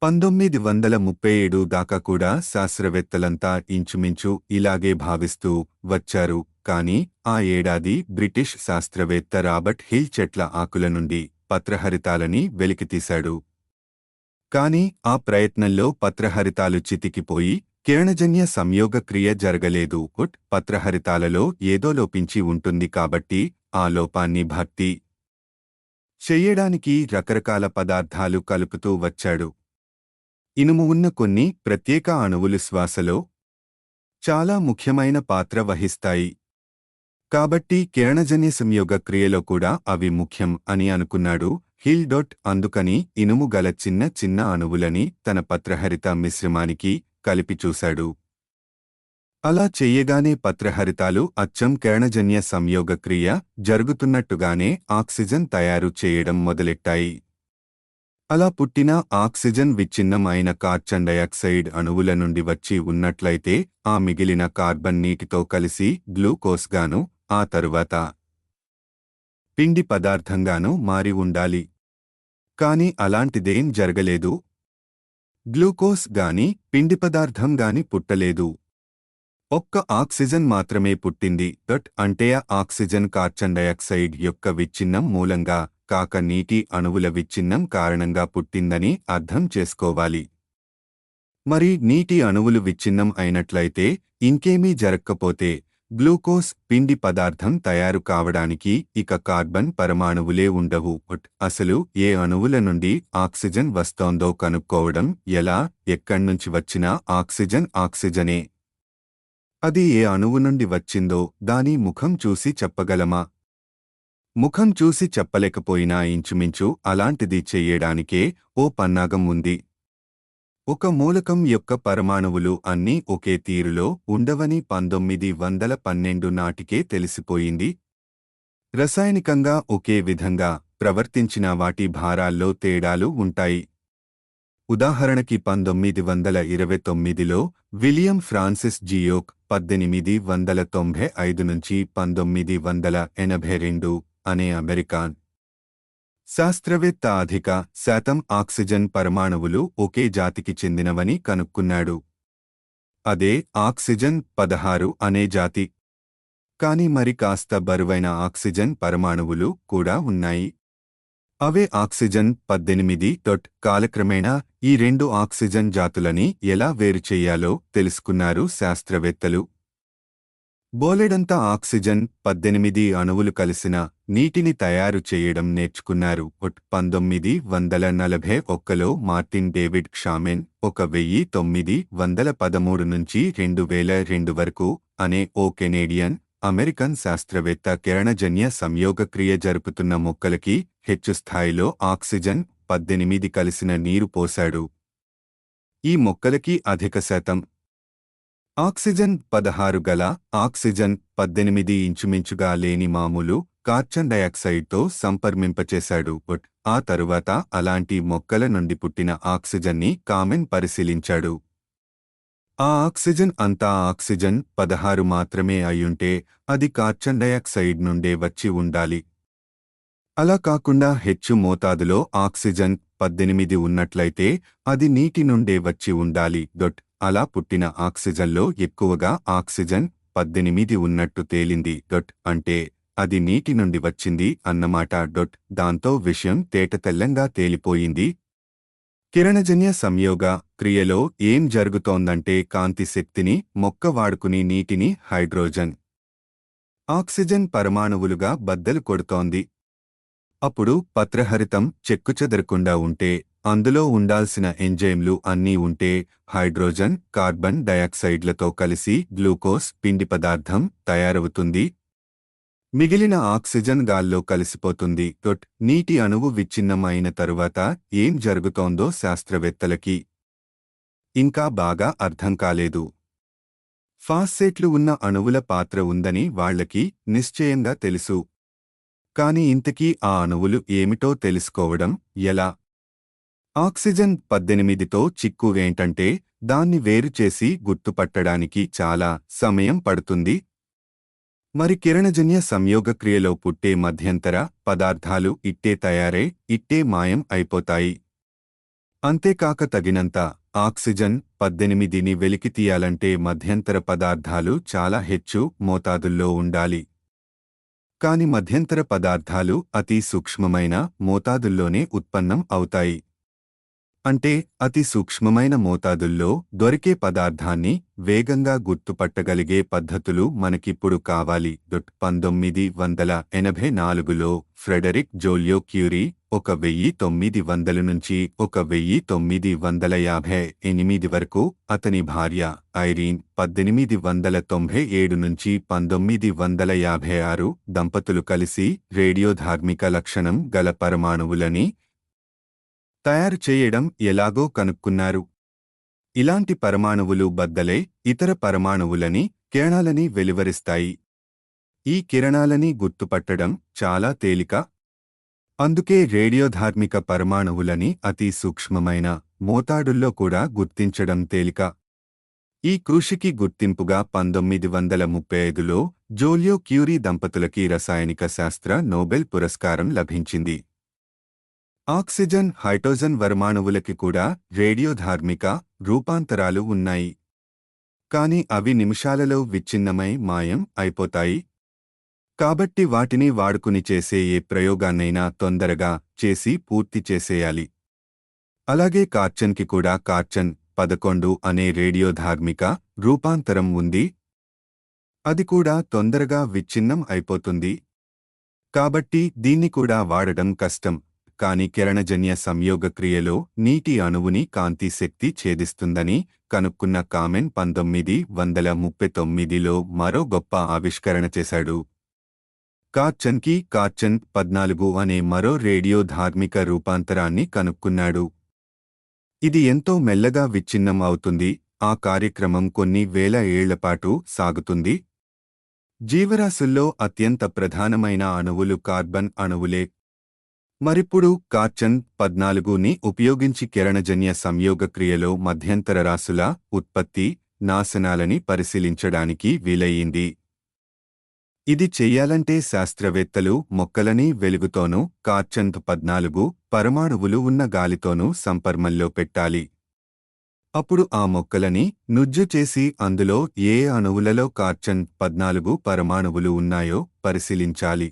A: 1937 దాకా కూడా శాస్త్రవేత్తలంతా ఇంచుమించు ఇలాగే భావిస్తూ వచ్చారు. కాని ఆ ఏడాది బ్రిటిష్ శాస్త్రవేత్త రాబర్ట్ హిల్ చెట్ల ఆకుల నుండి పత్రహరితాలని వెలికితీశాడు. కాని ఆ ప్రయత్నంలో పత్రహరితాలు చితికిపోయి కిరణజన్య సంయోగ క్రియ జరగలేదు. పత్రహరితాలలో ఏదో లోపించి ఉంటుంది కాబట్టి ఆ లోపాన్ని భర్తీ చెయ్యడానికి రకరకాల పదార్థాలు కలుపుతూ వచ్చాడు. ఇనుము ఉన్న కొన్ని ప్రత్యేక అణువులు శ్వాసలో చాలా ముఖ్యమైన పాత్ర వహిస్తాయి. కాబట్టి కిరణజన్య సంయోగ క్రియలో కూడా అవి ముఖ్యం అని అనుకున్నాడు హిల్. అందుకని ఇనుము గల చిన్న చిన్న అణువులని తన పత్రహరిత మిశ్రమానికి కలిపి చూశాడు. అలా చెయ్యగానే పత్రహరితాలు అచ్చం కిరణజన్య సంయోగ క్రియ జరుగుతున్నట్టుగానే ఆక్సిజన్ తయారు చేయడం మొదలెట్టాయి. అలా పుట్టిన ఆక్సిజన్ విచ్ఛిన్నం అయిన కార్బన్ డయాక్సైడ్ అణువుల నుండి వచ్చి ఉన్నట్లయితే ఆ మిగిలిన కార్బన్ నీటితో కలిసి గ్లూకోస్గాను ఆ తరువాత పిండి పదార్థంగాను మారి ఉండాలి. కాని అలాంటిదేం జరగలేదు. గ్లూకోస్ గాని పిండి పదార్థం గాని పుట్టలేదు. ఒక్క ఆక్సిజన్ మాత్రమే పుట్టింది. అంటే ఆక్సిజన్ కార్బన్ డయాక్సైడ్ యొక్క విచ్ఛిన్నం మూలంగా కాక నీటి అణువుల విచ్ఛిన్నం కారణంగా పుట్టిందని అర్థం చేసుకోవాలి. మరి నీటి అణువులు విచ్ఛిన్నం అయినట్లయితే ఇంకేమీ జరక్కపోతే గ్లూకోస్ పిండి పదార్థం తయారు కావడానికి ఇక కార్బన్ పరమాణువులే ఉండవు. అసలు ఏ అణువుల నుండి ఆక్సిజన్ వస్తోందో కనుక్కోవడం ఎలా? ఎక్కడ్నుంచి వచ్చినా ఆక్సిజన్ ఆక్సిజనే. అది ఏ అణువు నుండి వచ్చిందో దాని ముఖం చూసి చెప్పగలమా? ముఖం చూసి చెప్పలేకపోయినా ఇంచుమించు అలాంటిది చెయ్యడానికే ఓ పన్నాగం ఉంది. ఒక మూలకం యొక్క పరమాణువులు అన్నీ ఒకే తీరులో ఉండవని 1912 నాటికే తెలిసిపోయింది. రసాయనికంగా ఒకే విధంగా ప్రవర్తించిన వాటి భారాల్లో తేడాలు ఉంటాయి. ఉదాహరణకి 1929లో విలియం ఫ్రాన్సిస్ జియోక్ 1895 నుంచి 1982 అనే అమెరికాన్ శాస్త్రవేత్త అధిక శాతం ఆక్సిజన్ పరమాణువులు ఒకే జాతికి చెందినవని కనుక్కున్నాడు. అదే ఆక్సిజన్ 16 అనే జాతి. కాని మరి కాస్త బరువైన ఆక్సిజన్ పరమాణువులు కూడా ఉన్నాయి. అవే ఆక్సిజన్ 18. కాలక్రమేణా ఈ రెండు ఆక్సిజన్ జాతులని ఎలా వేరుచెయ్యాలో తెలుసుకున్నారు శాస్త్రవేత్తలు. బోలెడంత ఆక్సిజన్ 18 అణువులు కలిసిన నీటిని తయారు చేయడం నేర్చుకున్నారు. 1941లో మార్టిన్ డేవిడ్ షామెన్ 1913 నుంచి 2002 వరకు అనే ఓ కెనేడియన్ అమెరికన్ శాస్త్రవేత్త కిరణజన్య సంయోగ క్రియ జరుపుతున్న మొక్కలకి హెచ్చు స్థాయిలో ఆక్సిజన్ 18 కలిసిన నీరు పోశాడు. ఈ మొక్కలకి అధిక శాతం ఆక్సిజన్ 16 గల ఆక్సిజన్ 18 ఇంచుమించుగా లేని మామూలు కార్బన్ డయాక్సైడ్తో సంపర్మింపచేశాడు. ఆ తరువాత అలాంటి మొక్కల నుండి పుట్టిన ఆక్సిజన్ని కామెన్ పరిశీలించాడు. ఆ ఆక్సిజన్ అంతా ఆక్సిజన్ 16 మాత్రమే అయ్యుంటే అది కార్బన్ డయాక్సైడ్ నుండే వచ్చి ఉండాలి. అలా కాకుండా హెచ్చు మోతాదులో ఆక్సిజన్ 18 ఉన్నట్లయితే అది నీటి నుండే వచ్చి ఉండాలి. అలా పుట్టిన ఆక్సిజన్లో ఎక్కువగా ఆక్సిజన్ 18 ఉన్నట్టు తేలింది. అంటే అది నీటి నుండి వచ్చింది అన్నమాట. దాంతో విషయం తేటతెల్లంగా తేలిపోయింది. కిరణజన్య సంయోగ క్రియలో ఏం జరుగుతోందంటే కాంతి శక్తిని మొక్క వాడుకుని నీటిని హైడ్రోజన్ ఆక్సిజన్ పరమాణువులుగా బద్దలు కొడుతోంది. అప్పుడు పత్రహరితం చెక్కుచెదరకుండా ఉంటే అందులో ఉండాల్సిన ఎంజైమ్లు అన్నీ ఉంటే హైడ్రోజన్ కార్బన్ డయాక్సైడ్లతో కలిసి గ్లూకోస్ పిండి పదార్థం తయారవుతుంది. మిగిలిన ఆక్సిజన్ గాల్లో కలిసిపోతుంది. నీటి అణువు విచ్ఛిన్నం అయిన తరువాత ఏం జరుగుతోందో శాస్త్రవేత్తలకి ఇంకా బాగా అర్థం కాలేదు. ఫాస్ఫేట్లు ఉన్న అణువుల పాత్ర ఉందని వాళ్లకి నిశ్చయంగా తెలుసు. కాని ఇంతకీ ఆ అణువులు ఏమిటో తెలుసుకోవడం ఎలా? ఆక్సిజన్ 18తో చిక్కు ఏంటంటే దాన్ని వేరుచేసి గుర్తుపట్టడానికి చాలా సమయం పడుతుంది. మరి కిరణజన్య సంయోగక్రియలో పుట్టే మధ్యంతర పదార్థాలు ఇట్టే తయారై ఇట్టే మాయం అయిపోతాయి. అంతేకాక తగినంత ఆక్సిజన్ 18ని వెలికితీయాలంటే మధ్యంతర పదార్థాలు చాలా హెచ్చు మోతాదుల్లో ఉండాలి. కాని మధ్యంతర పదార్థాలు అతి సూక్ష్మమైన మోతాదుల్లోనే ఉత్పన్నం అవుతాయి. అంటే అతి సూక్ష్మమైన మోతాదుల్లో దొరికే పదార్థాన్ని వేగంగా గుర్తుపట్టగలిగే పద్ధతులు మనకిప్పుడు కావాలి. 1984లో ఫ్రెడరిక్ జోల్యో క్యూరీ 1900 నుంచి 1958 వరకు, అతని భార్య ఐరీన్ 1897 నుంచి 1956 దంపతులు కలిసి రేడియోధార్మిక లక్షణం గల పరమాణువులని తయారు చేయడం ఎలాగో కనుక్కున్నారు. ఇలాంటి పరమాణువులు బద్దలై ఇతర పరమాణువులని, కిరణాలని వెలువరిస్తాయి. ఈ కిరణాలని గుర్తుపట్టడం చాలా తేలిక. అందుకే రేడియోధార్మిక పరమాణువులని అతి సూక్ష్మమైన మోతాడుల్లో కూడా గుర్తించడం తేలిక. ఈ కృషికి గుర్తింపుగా 1935లో జోల్యో క్యూరీ దంపతులకి రసాయనిక శాస్త్ర నోబెల్ పురస్కారం లభించింది. ఆక్సిజన్, హైడ్రోజన్ పరమాణువులకి కూడా రేడియోధార్మిక రూపాంతరాలు ఉన్నాయి. కాని అవి నిమిషాలలో విచ్ఛిన్నమై మాయం అయిపోతాయి. కాబట్టి వాటిని వాడుకుని చేసే ఏ ప్రయోగాన్నైనా తొందరగా చేసి పూర్తి చేసేయాలి. అలాగే కార్చన్కి కూడా కార్చన్ 11 అనే రేడియోధార్మిక రూపాంతరం ఉంది. అది కూడా తొందరగా విచ్ఛిన్నం అయిపోతుంది. కాబట్టి దీన్ని కూడా వాడడం కష్టం. కాని కిరణజన్య సంయోగక్రియలో నీటి అణువుని కాంతి శక్తి ఛేదిస్తుందని కనుక్కున్న కామెన్ 1939లో మరో గొప్ప ఆవిష్కరణ చేశాడు. కార్చన్కి కార్చన్ 14 అనే మరో రేడియోధార్మిక రూపాంతరాన్ని కనుక్కున్నాడు. ఇది ఎంతో మెల్లగా విచ్ఛిన్నం అవుతుంది. ఆ కార్యక్రమం కొన్ని వేల ఏళ్లపాటు సాగుతుంది. జీవరాశుల్లో అత్యంత ప్రధానమైన అణువులు కార్బన్ అణువులే. మరిప్పుడు కార్చన్ 14ని ఉపయోగించి కిరణజన్య సంయోగక్రియలో మధ్యంతర రాశుల ఉత్పత్తి, నాశనాలని పరిశీలించడానికి వీలయ్యింది. ఇది చెయ్యాలంటే శాస్త్రవేత్తలు మొక్కలని వెలుగుతోనూ కార్చన్ 14 పరమాణువులు ఉన్న గాలితోనూ సంపర్మంలో పెట్టాలి. అప్పుడు ఆ మొక్కలని నుజ్జు చేసి అందులో ఏ అణువులలో కార్చన్ 14 పరమాణువులు ఉన్నాయో పరిశీలించాలి.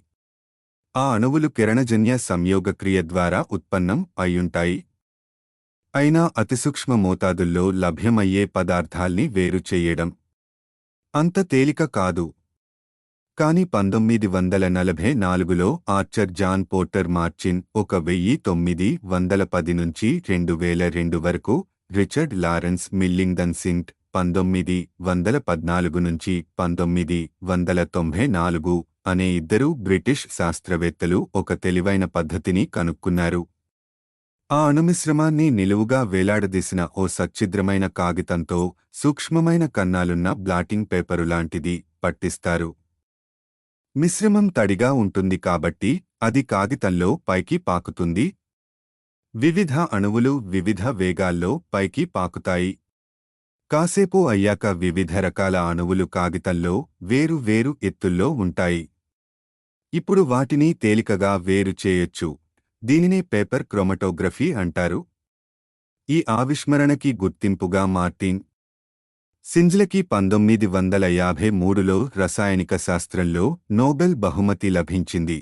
A: ఆ అణువులు కిరణజన్య సంయోగక్రియ ద్వారా ఉత్పన్నం అయ్యుంటాయి. అయినా అతిసూక్ష్మ మోతాదుల్లో లభ్యమయ్యే పదార్థాల్ని వేరు చెయ్యడం అంత తేలిక కాదు. కాని 1944లో ఆర్చర్ జాన్ పోర్టర్ మార్చిన్ 1910 నుంచి 2002 వరకు, రిచర్డ్ లారెన్స్ మిల్లింగ్డన్ సింట్ 1914 నుంచి 1994 అనే ఇద్దరు బ్రిటిష్ శాస్త్రవేత్తలు ఒక తెలివైన పద్ధతిని కనుక్కున్నారు. ఆ అణుమిశ్రమాన్ని నిలువుగా వేలాడదీసిన ఓ సచ్ఛిద్రమైన కాగితంతో సూక్ష్మమైన కన్నాలున్న బ్లాటింగ్ పేపరులాంటిది పట్టిస్తారు. మిశ్రమం తడిగా ఉంటుంది కాబట్టి అది కాగితంలో పైకి పాకుతుంది. వివిధ అణువులు వివిధ వేగాల్లో పైకి పాకుతాయి. కాసేపు అయ్యాక వివిధ రకాల అణువులు కాగితంలో వేరు వేరు ఎత్తుల్లో ఉంటాయి. ఇప్పుడు వాటిని తేలికగా వేరు చేయొచ్చు. దీనినే పేపర్ క్రోమటోగ్రఫీ అంటారు. ఈ ఆవిష్కరణకి గుర్తింపుగా మార్టిన్ సింజ్లకి 1953లో రసాయనిక శాస్త్రంలో నోబెల్ బహుమతి లభించింది.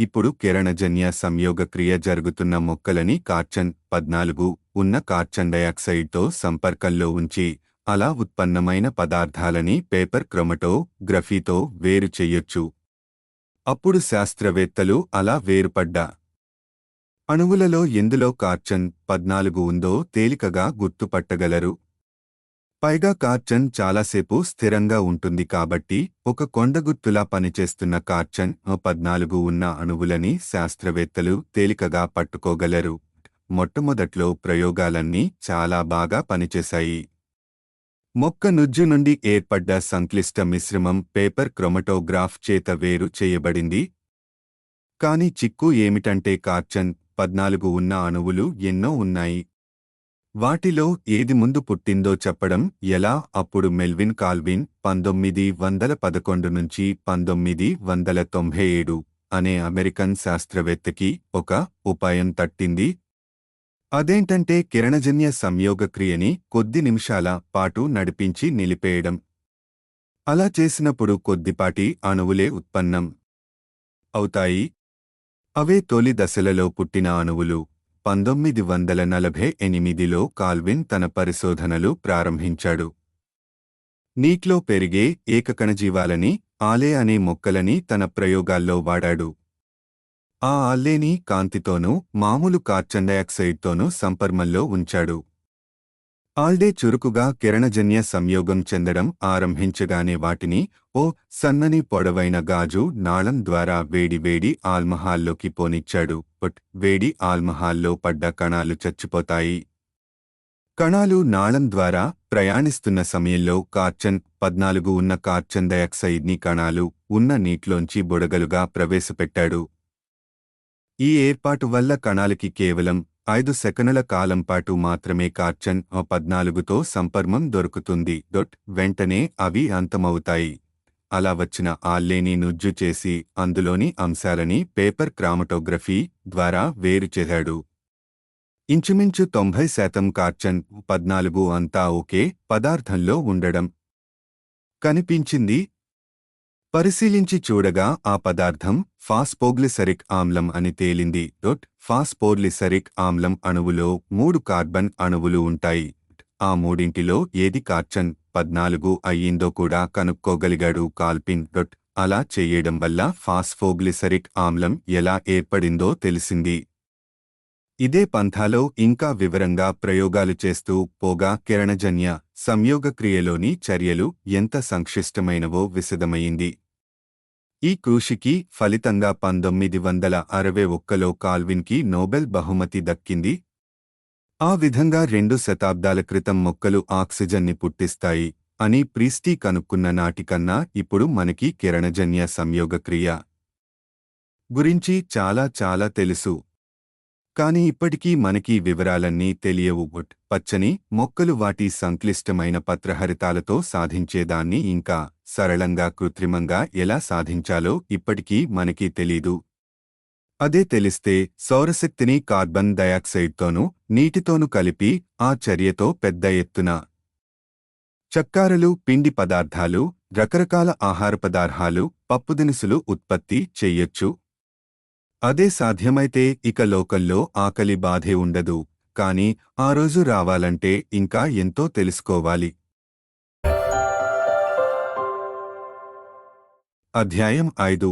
A: ఇప్పుడు కిరణజన్య సంయోగక్రియ జరుగుతున్న మొక్కలని కార్చన్ 14 ఉన్న కార్బన్ డయాక్సైడ్తో సంపర్కంలో ఉంచి అలా ఉత్పన్నమైన పదార్థాలని పేపర్ క్రోమటోగ్రఫీతో వేరు చెయ్యొచ్చు. అప్పుడు శాస్త్రవేత్తలు అలా వేరుపడ్డ అణువులలో ఎందులో కార్చన్ 14 ఉందో తేలికగా గుర్తుపట్టగలరు. పైగా కార్చన్ చాలాసేపు స్థిరంగా ఉంటుంది కాబట్టి ఒక కొండగుర్తులా పనిచేస్తున్న కార్చన్ 14 ఉన్న అణువులని శాస్త్రవేత్తలు తేలికగా పట్టుకోగలరు. మొట్టమొదట్లో ప్రయోగాలన్నీ చాలా బాగా పనిచేశాయి. మొక్క నుజ్జు నుండి ఏర్పడ్డ సంక్లిష్ట మిశ్రమం పేపర్ క్రోమటోగ్రాఫ్ చేత వేరు చేయబడింది. కాని చిక్కు ఏమిటంటే కార్చన్ 14 ఉన్న అణువులు ఎన్నో ఉన్నాయి. వాటిలో ఏది ముందు పుట్టిందో చెప్పడం ఎలా? అప్పుడు మెల్విన్ కాల్విన్ 1911 నుంచి 1997 అనే అమెరికన్ శాస్త్రవేత్తకి ఒక ఉపాయం తట్టింది. అదేంటంటే కిరణజన్య సంయోగక్రియని కొద్ది నిమిషాల పాటు నడిపించి నిలిపేయడం. అలా చేసినప్పుడు కొద్దిపాటి అణువులే ఉత్పన్నం అవుతాయి. అవే తొలి దశలలో పుట్టిన అణువులు. 1948లో కాల్విన్ తన పరిశోధనలు ప్రారంభించాడు. నీటిలో పెరిగే ఏకకణజీవాలని, ఆలే అనే మొక్కలని తన ప్రయోగాల్లో వాడాడు. ఆ ఆల్లేని కాంతితోనూ మామూలు కార్బన్ డయాక్సైడ్తోనూ సంపర్మంలో ఉంచాడు. ఆల్డే చురుకుగా కిరణజన్య సంయోగం చెందడం ఆరంభించగానే వాటిని ఓ సన్నని పొడవైన గాజు నాళం ద్వారా వేడి ఆల్మహాల్లోకి పోనిచ్చాడు. వేడి ఆల్మహాల్లో పడ్డ కణాలు చచ్చిపోతాయి. కణాలు నాళం ద్వారా ప్రయాణిస్తున్న సమయంలో కార్బన్ 14 ఉన్న కార్బన్ డయాక్సైడ్ని కణాలు ఉన్న నీటిలోంచి బుడగలుగా ప్రవేశపెట్టాడు. ఈ ఏర్పాటు వల్ల కణాలకి కేవలం 5 సెకనుల కాలం పాటు మాత్రమే కార్బన్ 14తో సంపర్మం దొరుకుతుంది. వెంటనే అవి అంతమవుతాయి. అలా వచ్చిన ఆల్లేని నుజ్జు చేసి అందులోని అంశాలని పేపర్ క్రామటోగ్రఫీ ద్వారా వేరుచేశాడు. ఇంచుమించు 90% కార్బన్ 14 అంతా ఒకే పదార్థంలో ఉండడం కనిపించింది. పరిశీలించి చూడగా ఆ పదార్థం ఫాస్ఫోగ్లిసరిక్ ఆమ్లం అని తేలింది. ఫాస్ఫోగ్లిసరిక్ ఆమ్లం అణువులో 3 కార్బన్ అణువులు ఉంటాయి. ఆ మూడింటిలో ఏది కార్బన్ 14 అయ్యిందో కూడా కనుక్కోగలిగాడు కాల్విన్. అలా చేయడం వల్ల ఫాస్ఫోగ్లిసరిక్ ఆమ్లం ఎలా ఏర్పడిందో తెలిసింది. ఇదే పంథాలో ఇంకా వివరంగా ప్రయోగాలు చేస్తూ పోగా కిరణజన్య సంయోగక్రియలోని చర్యలు ఎంత సంక్లిష్టమైనవో విశదమయింది. ఈ కృషికి ఫలితంగా 1961లో కాల్విన్కి నోబెల్ బహుమతి దక్కింది. ఆ విధంగా 2 శతాబ్దాల క్రితం మొక్కలు ఆక్సిజన్ని పుట్టిస్తాయి అని ప్రీస్టీ కనుక్కున్న నాటికన్నా ఇప్పుడు మనకి కిరణజన్య సంయోగక్రియ గురించి చాలా తెలుసు. కాని ఇప్పటికీ మనకీ వివరాలన్నీ తెలియవు. పచ్చని మొక్కలు వాటి సంక్లిష్టమైన పత్రహరితాలతో సాధించేదాన్ని ఇంకా సరళంగా కృత్రిమంగా ఎలా సాధించాలో ఇప్పటికీ మనకీ తెలీదు. అదే తెలిస్తే సౌరశక్తిని కార్బన్ డయాక్సైడ్తోనూ నీటితోనూ కలిపి ఆ చర్యతో పెద్ద ఎత్తున చక్కారలు, పిండి పదార్థాలు, రకరకాల ఆహార పదార్థాలు, పప్పుదినుసులు ఉత్పత్తి చెయ్యొచ్చు. అదే సాధ్యమైతే ఇక లోకంలో ఆకలి బాధే ఉండదు. కాని ఆ రోజు రావాలంటే ఇంకా ఎంతో తెలుసుకోవాలి. అధ్యాయం 5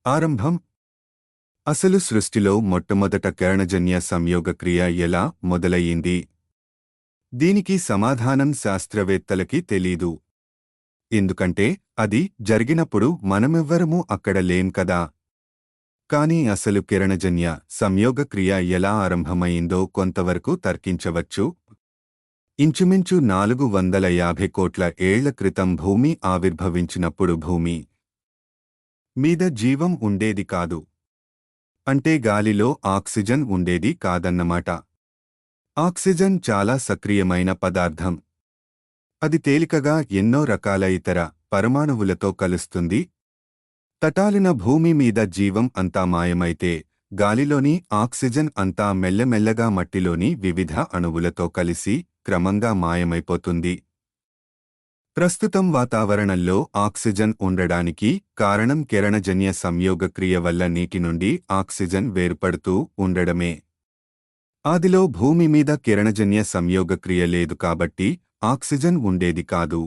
A: ఆరంభం. అసలు సృష్టిలో మొట్టమొదట కిరణజన్య సంయోగక్రియ ఎలా మొదలయ్యింది? దీనికి సమాధానం శాస్త్రవేత్తలకి తెలీదు. ఎందుకంటే అది జరిగినప్పుడు మనమెవ్వరమూ అక్కడ లేం కదా. కాని అసలు కిరణజన్య సంయోగక్రియ ఎలా ఆరంభమైందో కొంతవరకు తర్కించవచ్చు. ఇంచుమించు 450 కోట్ల ఏళ్ల క్రితం భూమి ఆవిర్భవించినప్పుడు భూమి మీద జీవం ఉండేది కాదు. అంటే గాలిలో ఆక్సిజన్ ఉండేది కాదన్నమాట. ఆక్సిజన్ చాలా సక్రియమైన పదార్థం. అది తేలికగా ఎన్నో రకాల ఇతర పరమాణువులతో కలుస్తుంది. తటాలున భూమి మీద జీవం అంతా మాయమైతే గాలిలోని ఆక్సిజన్ అంతా మెల్లమెల్లగా మట్టిలోని వివిధ అణువులతో కలిసి క్రమంగా మాయమైపోతుంది. ప్రస్తుతం వాతావరణంలో ఆక్సిజన్ ఉండడానికి కారణం కిరణజన్య సంయోగక్రియ వల్ల నీటి నుండి ఆక్సిజన్ వేరుపడుతూ ఉండడమే. ఆదిలో భూమి మీద కిరణజన్య సంయోగక్రియ లేదు కాబట్టి ఆక్సిజన్ ఉండేది కాదు.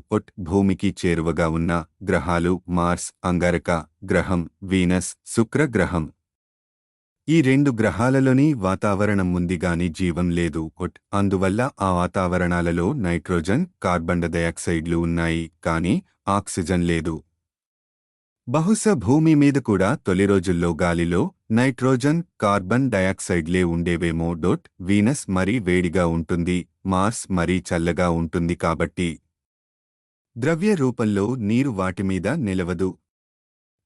A: భూమికి చేరువగా ఉన్న గ్రహాలు మార్స్, అంగారక గ్రహం, వీనస్, శుక్ర గ్రహం. ఈ 2 గ్రహాలలోని వాతావరణం ఉందిగాని జీవం లేదు. అందువల్ల ఆ వాతావరణాలలో నైట్రోజన్, కార్బన్ డయాక్సైడ్లు ఉన్నాయి కాని ఆక్సిజన్ లేదు. బహుశా భూమి మీద కూడా తొలి రోజుల్లో గాలిలో నైట్రోజన్, కార్బన్ డయాక్సైడ్లే ఉండేవేమో. వీనస్ మరీ వేడిగా ఉంటుంది, మార్స్ మరీ చల్లగా ఉంటుంది కాబట్టి ద్రవ్య రూపంలో నీరు వాటిమీద నిలవదు.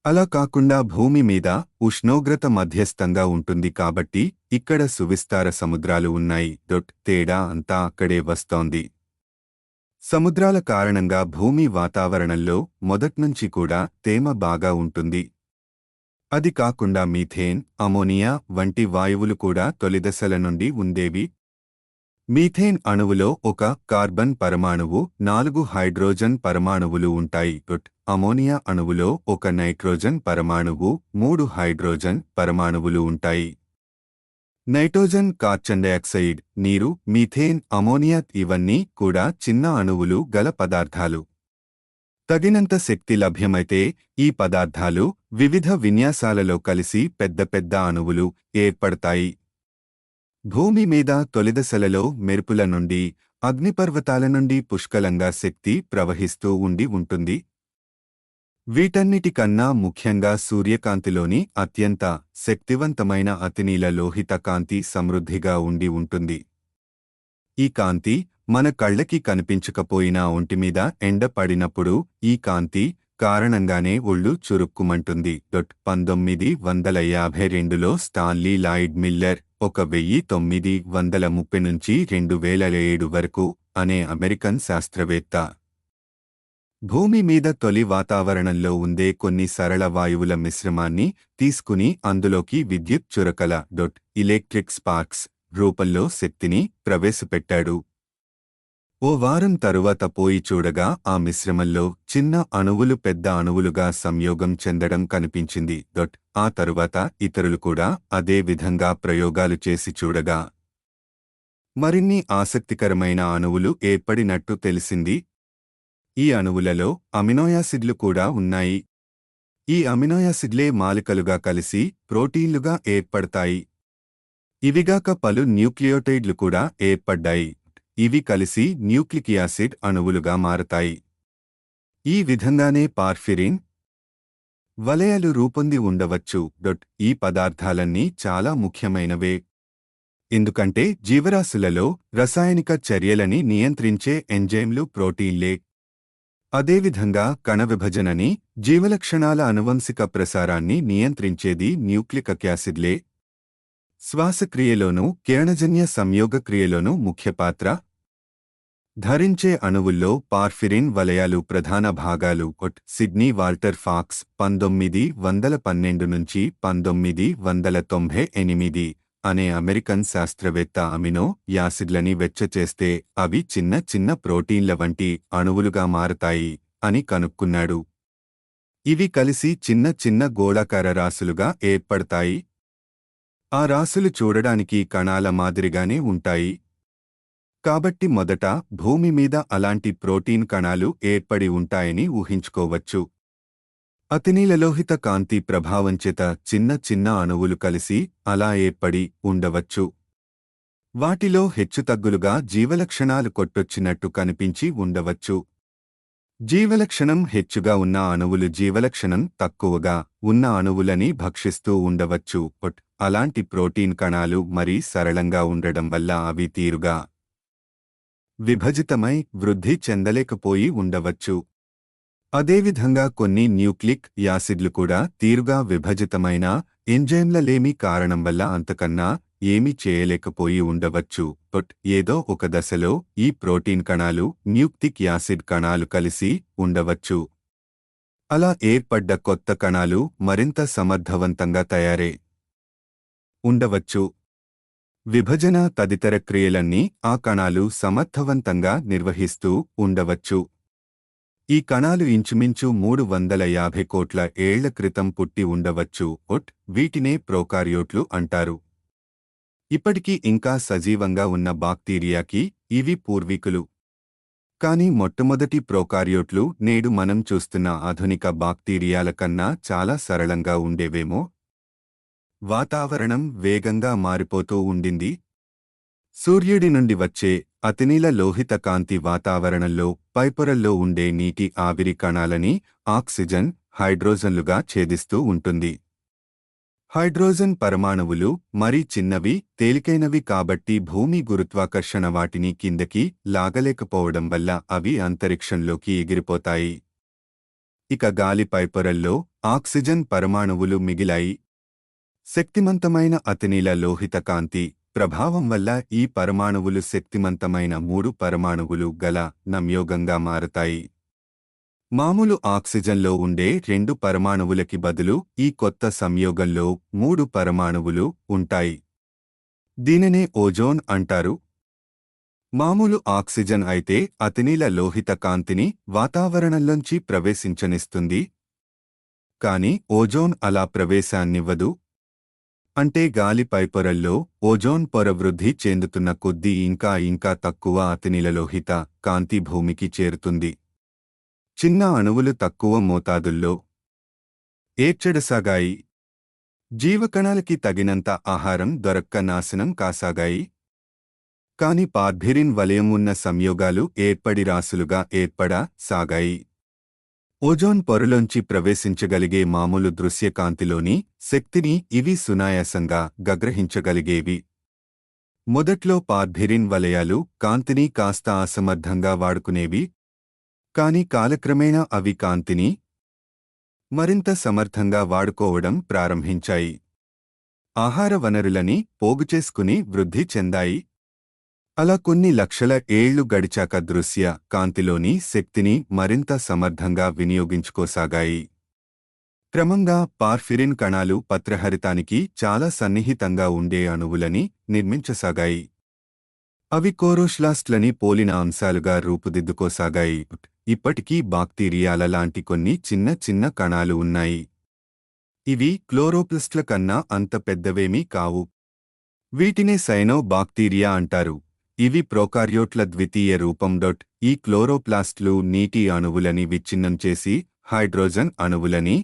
A: అలా కాకుండా భూమి మీద ఉష్ణోగ్రత మధ్యస్థంగా ఉంటుంది కాబట్టి ఇక్కడ సువిస్తార సముద్రాలు ఉన్నాయి. తేడా అంతా అక్కడే వస్తోంది. సముద్రాల కారణంగా భూమి వాతావరణంలో మొదట్నుంచి కూడా తేమ బాగా ఉంటుంది. అది కాకుండా మీథేన్, అమోనియా వంటి వాయువులు కూడా తొలిదశల నుండి ఉండేవి. మీథేన్ అణువులో ఒక కార్బన్ పరమాణువు, 4 హైడ్రోజన్ పరమాణువులు ఉంటాయి. అమోనియా అణువులో ఒక నైట్రోజన్ పరమాణువు, 3 హైడ్రోజన్ పరమాణువులు ఉంటాయి. నైట్రోజన్, కార్బన్ డయాక్సైడ్, నీరు, మీథేన్, అమోనియా ఇవన్నీ కూడా చిన్న అణువులు గల పదార్థాలు. తగినంత శక్తి లభ్యమైతే ఈ పదార్థాలు వివిధ విన్యాసాలలో కలిసి పెద్ద పెద్ద అణువులు ఏర్పడతాయి. భూమి మీద తొలిదశలలో మెరుపుల నుండి, అగ్నిపర్వతాల నుండి పుష్కలంగా శక్తి ప్రవహిస్తూ ఉంటుంది. వీటన్నిటికన్నా ముఖ్యంగా సూర్యకాంతిలోని అత్యంత శక్తివంతమైన అతినీల లోహిత కాంతి సమృద్ధిగా ఉంటుంది. ఈ కాంతి మన కళ్ళకి కనిపించకపోయినా ఒంటిమీద ఎండ పడినప్పుడు ఈ కాంతి కారణంగానే ఒళ్ళు చురుక్కుమంటుంది. 1952లో స్టాన్లీ లాయిడ్ మిల్లర్ 1930 నుంచి 2007 వరకు అనే అమెరికన్ శాస్త్రవేత్త భూమి మీద తొలి వాతావరణంలో ఉండే కొన్ని సరళ వాయువుల మిశ్రమాన్ని తీసుకుని అందులోకి విద్యుత్ చురకల ఎలక్ట్రిక్ స్పార్క్స్ రూపంలో శక్తిని ప్రవేశపెట్టాడు. ఓ వారం తరువాత పోయి చూడగా ఆ మిశ్రమంలో చిన్న అణువులు పెద్ద అణువులుగా సంయోగం చెందడం కనిపించింది. ఆ తరువాత ఇతరులు కూడా అదే విధంగా ప్రయోగాలు చేసి చూడగా మరిన్ని ఆసక్తికరమైన అణువులు ఏర్పడినట్టు తెలిసింది. ఈ అణువులలో అమినోయాసిడ్లు కూడా ఉన్నాయి. ఈ అమినోయాసిడ్లే మాలికలుగా కలిసి ప్రోటీన్లుగా ఏర్పడతాయి. ఇవిగాక పలు న్యూక్లియోటైడ్లు కూడా ఏర్పడ్డాయి. ఇవి కలిసి న్యూక్లిక్ యాసిడ్ అణువులుగా మారతాయి. ఈ విధంగానే పార్ఫిరిన్ వలయాలు రూపొంది ఉండవచ్చు. ఈ పదార్థాలన్నీ చాలా ముఖ్యమైనవే. ఎందుకంటే జీవరాశులలో రసాయనిక చర్యలని నియంత్రించే ఎంజైమ్లు ప్రోటీన్లే. అదేవిధంగా కణ విభజనని, జీవలక్షణాల అనువంశిక ప్రసారాన్ని నియంత్రించేది న్యూక్లిక్ యాసిడ్లే. శ్వాసక్రియలోనూ కిరణజన్య సంయోగక్రియలోనూ ముఖ్య పాత్ర ధరించే అణువుల్లో పార్ఫిరిన్ వలయాలు ప్రధాన భాగాలు. సిడ్నీ వాల్టర్ ఫాక్స్ 1912 నుంచి 1998 అనే అమెరికన్ శాస్త్రవేత్త అమినో యాసిడ్లని వెచ్చచేస్తే అవి చిన్న చిన్న ప్రోటీన్ల వంటి అణువులుగా మారతాయి అని కనుక్కున్నాడు. ఇవి కలిసి చిన్న చిన్న గోళాకార రాసులుగా ఏర్పడతాయి. ఆ రాసులు చూడడానికి కణాల మాదిరిగానే ఉంటాయి. కాబట్టి మొదట భూమి మీద అలాంటి ప్రోటీన్ కణాలు ఏర్పడి ఉంటాయని ఊహించుకోవచ్చు. అతినీలలోహిత కాంతి ప్రభావంచేత చిన్న చిన్న అణువులు కలిసి అలా ఏర్పడి ఉండవచ్చు. వాటిలో హెచ్చుతగ్గులుగా జీవలక్షణాలు కొట్టొచ్చినట్టు కనిపించి ఉండవచ్చు. జీవలక్షణం హెచ్చుగా ఉన్న అణువులు జీవలక్షణం తక్కువగా ఉన్న అణువులని భక్షిస్తూ ఉండవచ్చు. అలాంటి ప్రోటీన్ కణాలు మరీ సరళంగా ఉండడం వల్ల అవి తీరుగా విభజితమై వృద్ధి చెందలేకపోయి ఉండవచ్చు. అదేవిధంగా కొన్ని న్యూక్లిక్ యాసిడ్లు కూడా తీరుగా విభజితమైన ఎంజైమ్ల లేమి కారణం వల్ల అంతకన్నా ఏమీ చేయలేకపోయి ఉండవచ్చు. ఏదో ఒక దశలో ఈ ప్రోటీన్ కణాలు న్యూక్లిక్ యాసిడ్ కణాలు కలిసి ఉండవచ్చు. అలా ఏర్పడ్డ కొత్త కణాలు మరింత సమర్థవంతంగా తయారే ఉండవచ్చు. విభజన తదితర క్రియలన్నీ ఆ కణాలు సమర్థవంతంగా నిర్వహిస్తూ ఉండవచ్చు. ఈ కణాలు ఇంచుమించు 350 కోట్ల ఏళ్ల క్రితం పుట్టి ఉండవచ్చు. వీటినే ప్రోకార్యోట్లు అంటారు. ఇప్పటికీ ఇంకా సజీవంగా ఉన్న బాక్టీరియాకి ఇవి పూర్వీకులు. కానీ మొట్టమొదటి ప్రోకార్యోట్లు నేడు మనం చూస్తున్న ఆధునిక బాక్టీరియాల కన్నా చాలా సరళంగా ఉండేవేమో. వాతావరణం వేగంగా మారిపోతూ ఉండింది. సూర్యుడి నుండి వచ్చే అతినీల లోహిత కాంతి వాతావరణంలో పైపొరల్లో ఉండే నీటి ఆవిరి కణాలని ఆక్సిజన్, హైడ్రోజన్లుగా ఛేదిస్తూ ఉంటుంది. హైడ్రోజన్ పరమాణువులు మరీ చిన్నవి, తేలికైనవి కాబట్టి భూమి గురుత్వాకర్షణ వాటిని కిందకి లాగలేకపోవడం వల్ల అవి అంతరిక్షంలోకి ఎగిరిపోతాయి. ఇక గాలి పైపొరల్లో ఆక్సిజన్ పరమాణువులు మిగిలాయి. శక్తిమంతమైన అతినీల లోహిత కాంతి ప్రభావం వల్ల ఈ పరమాణువులు శక్తిమంతమైన 3 పరమాణువులు గల సంయోగంగా మారతాయి. మామూలు ఆక్సిజన్లో ఉండే 2 పరమాణువులకి బదులు ఈ కొత్త సంయోగంలో 3 పరమాణువులు ఉంటాయి. దీనినే ఓజోన్ అంటారు. మామూలు ఆక్సిజన్ అయితే అతినీల లోహిత కాంతిని వాతావరణంలోంచి ప్రవేశించనిస్తుంది. కాని ఓజోన్ అలా ప్రవేశాన్నివ్వదు. అంటే గాలి పైపొరల్లో ఓజోన్ పొర వృద్ధి చెందుతున్న కొద్దీ ఇంకా తక్కువ అతినీల లోహిత కాంతి భూమికి చేరుతుంది. చిన్న అణువులు తక్కువ మోతాదుల్లో ఏర్చడసాగాయి. జీవకణాలకి తగినంత ఆహారం దొరక్క నాశనం కాసాగాయి. కాని పార్థిరిన్ వలయం ఉన్న సంయోగాలు ఏర్పడి రాసులుగా సాగాయి. ఓజోన్ పొరలోంచి ప్రవేశించగలిగే మామూలు దృశ్యకాంతిలోని శక్తిని ఇవి సునాయాసంగా గ్రహించగలిగేవి. మొదట్లో పార్థిరిన్ వలయాలు కాంతిని కాస్త అసమర్థంగా వాడుకునేవి. కాని కాలక్రమేణా అవి కాంతిని మరింత సమర్థంగా వాడుకోవడం ప్రారంభించాయి. ఆహార వనరులని పోగుచేసుకుని వృద్ధి చెందాయి. అలా కొన్ని లక్షల ఏళ్లు గడిచాక దృశ్య కాంతిలోని శక్తిని మరింత సమర్థంగా వినియోగించుకోసాగాయి. క్రమంగా పార్ఫిరిన్ కణాలు పత్రహరితానికి చాలా సన్నిహితంగా ఉండే అణువులని నిర్మించసాగాయి. అవి కోరోష్లాస్ట్లని పోలిన అంశాలుగా రూపుదిద్దుకోసాగాయి. ఇప్పటికీ బాక్టీరియాల లాంటి కొన్ని చిన్న కణాలు ఉన్నాయి. ఇవి క్లోరోప్లాస్ట్ల కన్నా అంత పెద్దవేమీ కావు. వీటినే సైనో బాక్టీరియా అంటారు. ఇవి ప్రోకార్యోట్ల ద్వితీయ రూపం. ఈ క్లోరోప్లాస్ట్లు నీటి అణువులని విచ్ఛిన్నం చేసి హైడ్రోజన్ అణువులని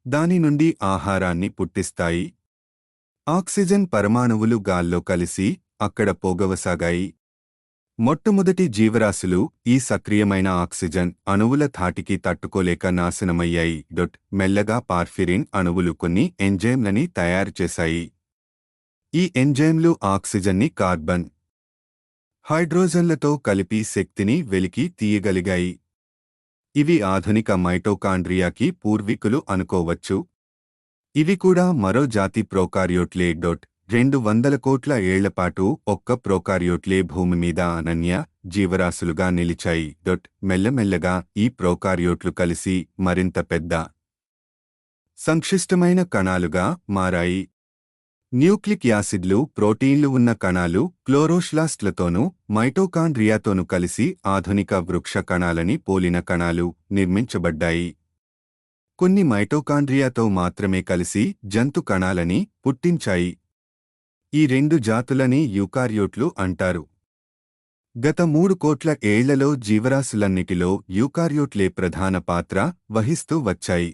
A: దాని నుండి ఆహారాన్ని పుట్టిస్తాయి. ఆక్సిజన్ పరమాణువులు గాల్లో కలిసి అక్కడ పోగవసాగాయి. మొట్టమొదటి జీవరాశులు ఈ సక్రియమైన ఆక్సిజన్ అణువుల ధాటికి తట్టుకోలేక నాశనమయ్యాయి. మెల్లగా పార్ఫిరిన్ అణువులు కొన్ని ఎంజైమ్లని తయారుచేశాయి. ఈ ఎంజైమ్లు ఆక్సిజన్ని కార్బన్, హైడ్రోజన్లతో కలిపి శక్తిని వెలికి తీయగలిగాయి. ఇవి ఆధునిక మైటోకాండ్రియాకి పూర్వీకులు అనుకోవచ్చు. ఇవి కూడా మరో జాతి ప్రోకార్యోట్లే. 200 కోట్ల ఏళ్లపాటు ఒక్క ప్రోకార్యోట్లే భూమి మీద అనన్య జీవరాశులుగా నిలిచాయి. మెల్లమెల్లగా ఈ ప్రోకార్యోట్లు కలిసి మరింత పెద్ద సంక్షిష్టమైన కణాలుగా మారాయి. న్యూక్లిక్ యాసిడ్లు, ప్రోటీన్లు ఉన్న కణాలు క్లోరోష్లాస్ట్లతోనూ మైటోకాండ్రియాతోనూ కలిసి ఆధునిక వృక్ష కణాలని పోలిన కణాలు నిర్మించబడ్డాయి. కొన్ని మైటోకాండ్రియాతో మాత్రమే కలిసి జంతు కణాలని పుట్టించాయి. ఈ 2 జాతులని యూకార్యోట్లు అంటారు. గత 3 కోట్ల ఏళ్లలో జీవరాశులన్నిటిలో యూకార్యోట్లే ప్రధాన పాత్ర వహిస్తూ వచ్చాయి.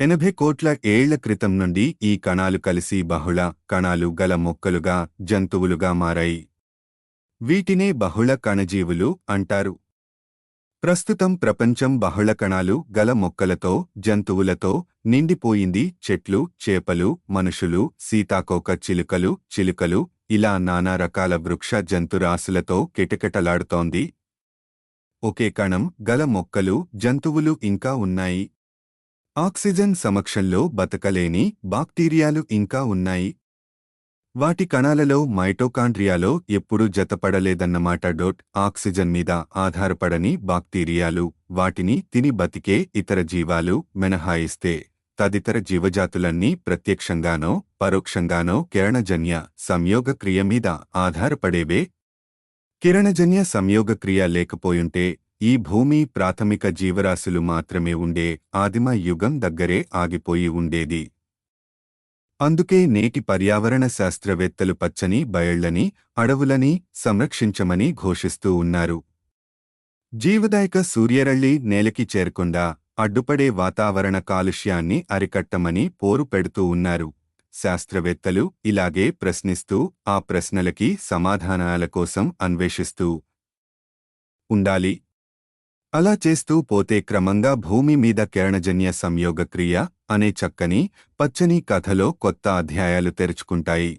A: 80 కోట్ల ఏళ్ల క్రితం నుండి ఈ కణాలు కలిసి బహుళ కణాలు గల మొక్కలుగా, జంతువులుగా మారాయి. వీటినే బహుళ కణజీవులు అంటారు. ప్రస్తుతం ప్రపంచం బహుళ కణాలు గల మొక్కలతో, జంతువులతో నిండిపోయింది. చెట్లు, చేపలు, మనుషులు, సీతాకోక చిలుకలు ఇలా నానా రకాల వృక్ష జంతురాశులతో కిటకిటలాడుతోంది. ఒకే కణం గల మొక్కలు, జంతువులు ఇంకా ఉన్నాయి. ఆక్సిజన్ సమక్షంలో బతకలేని బాక్టీరియాలు ఇంకా ఉన్నాయి. వాటి కణాలలో మైటోకాండ్రియాలో ఎప్పుడూ జతపడలేదన్నమాట. ఆక్సిజన్ మీద ఆధారపడని బాక్టీరియాలు, వాటిని తిని బతికే ఇతర జీవాలు మినహాయిస్తే తదితర జీవజాతులన్నీ ప్రత్యక్షంగానో పరోక్షంగానో కిరణజన్య సంయోగక్రియ మీద ఆధారపడేవే. కిరణజన్య సంయోగక్రియ లేకపోయుంటే ఈ భూమి ప్రాథమిక జీవరాశులు మాత్రమే ఉండే ఆదిమ యుగం దగ్గరే ఆగిపోయి ఉండేది. అందుకే నేటి పర్యావరణ శాస్త్రవేత్తలు పచ్చని బయళ్లని, అడవులని సంరక్షించమని ఘోషిస్తూ ఉన్నారు. జీవదాయక సూర్యరళ్లి నేలకి చేరకుండా అడ్డుపడే వాతావరణ కాలుష్యాన్ని అరికట్టమని పోరు పెడుతూ ఉన్నారు. శాస్త్రవేత్తలు ఇలాగే ప్రశ్నిస్తూ ఆ ప్రశ్నలకి సమాధానాల కోసం అన్వేషిస్తూ ఉండాలి. అలా చేస్తూ పోతే క్రమంగా భూమి మీద కిరణజన్య సంయోగక్రియ అనే చక్కని, పచ్చని కథలో కొత్త అధ్యాయాలు తెరుచుకుంటాయి.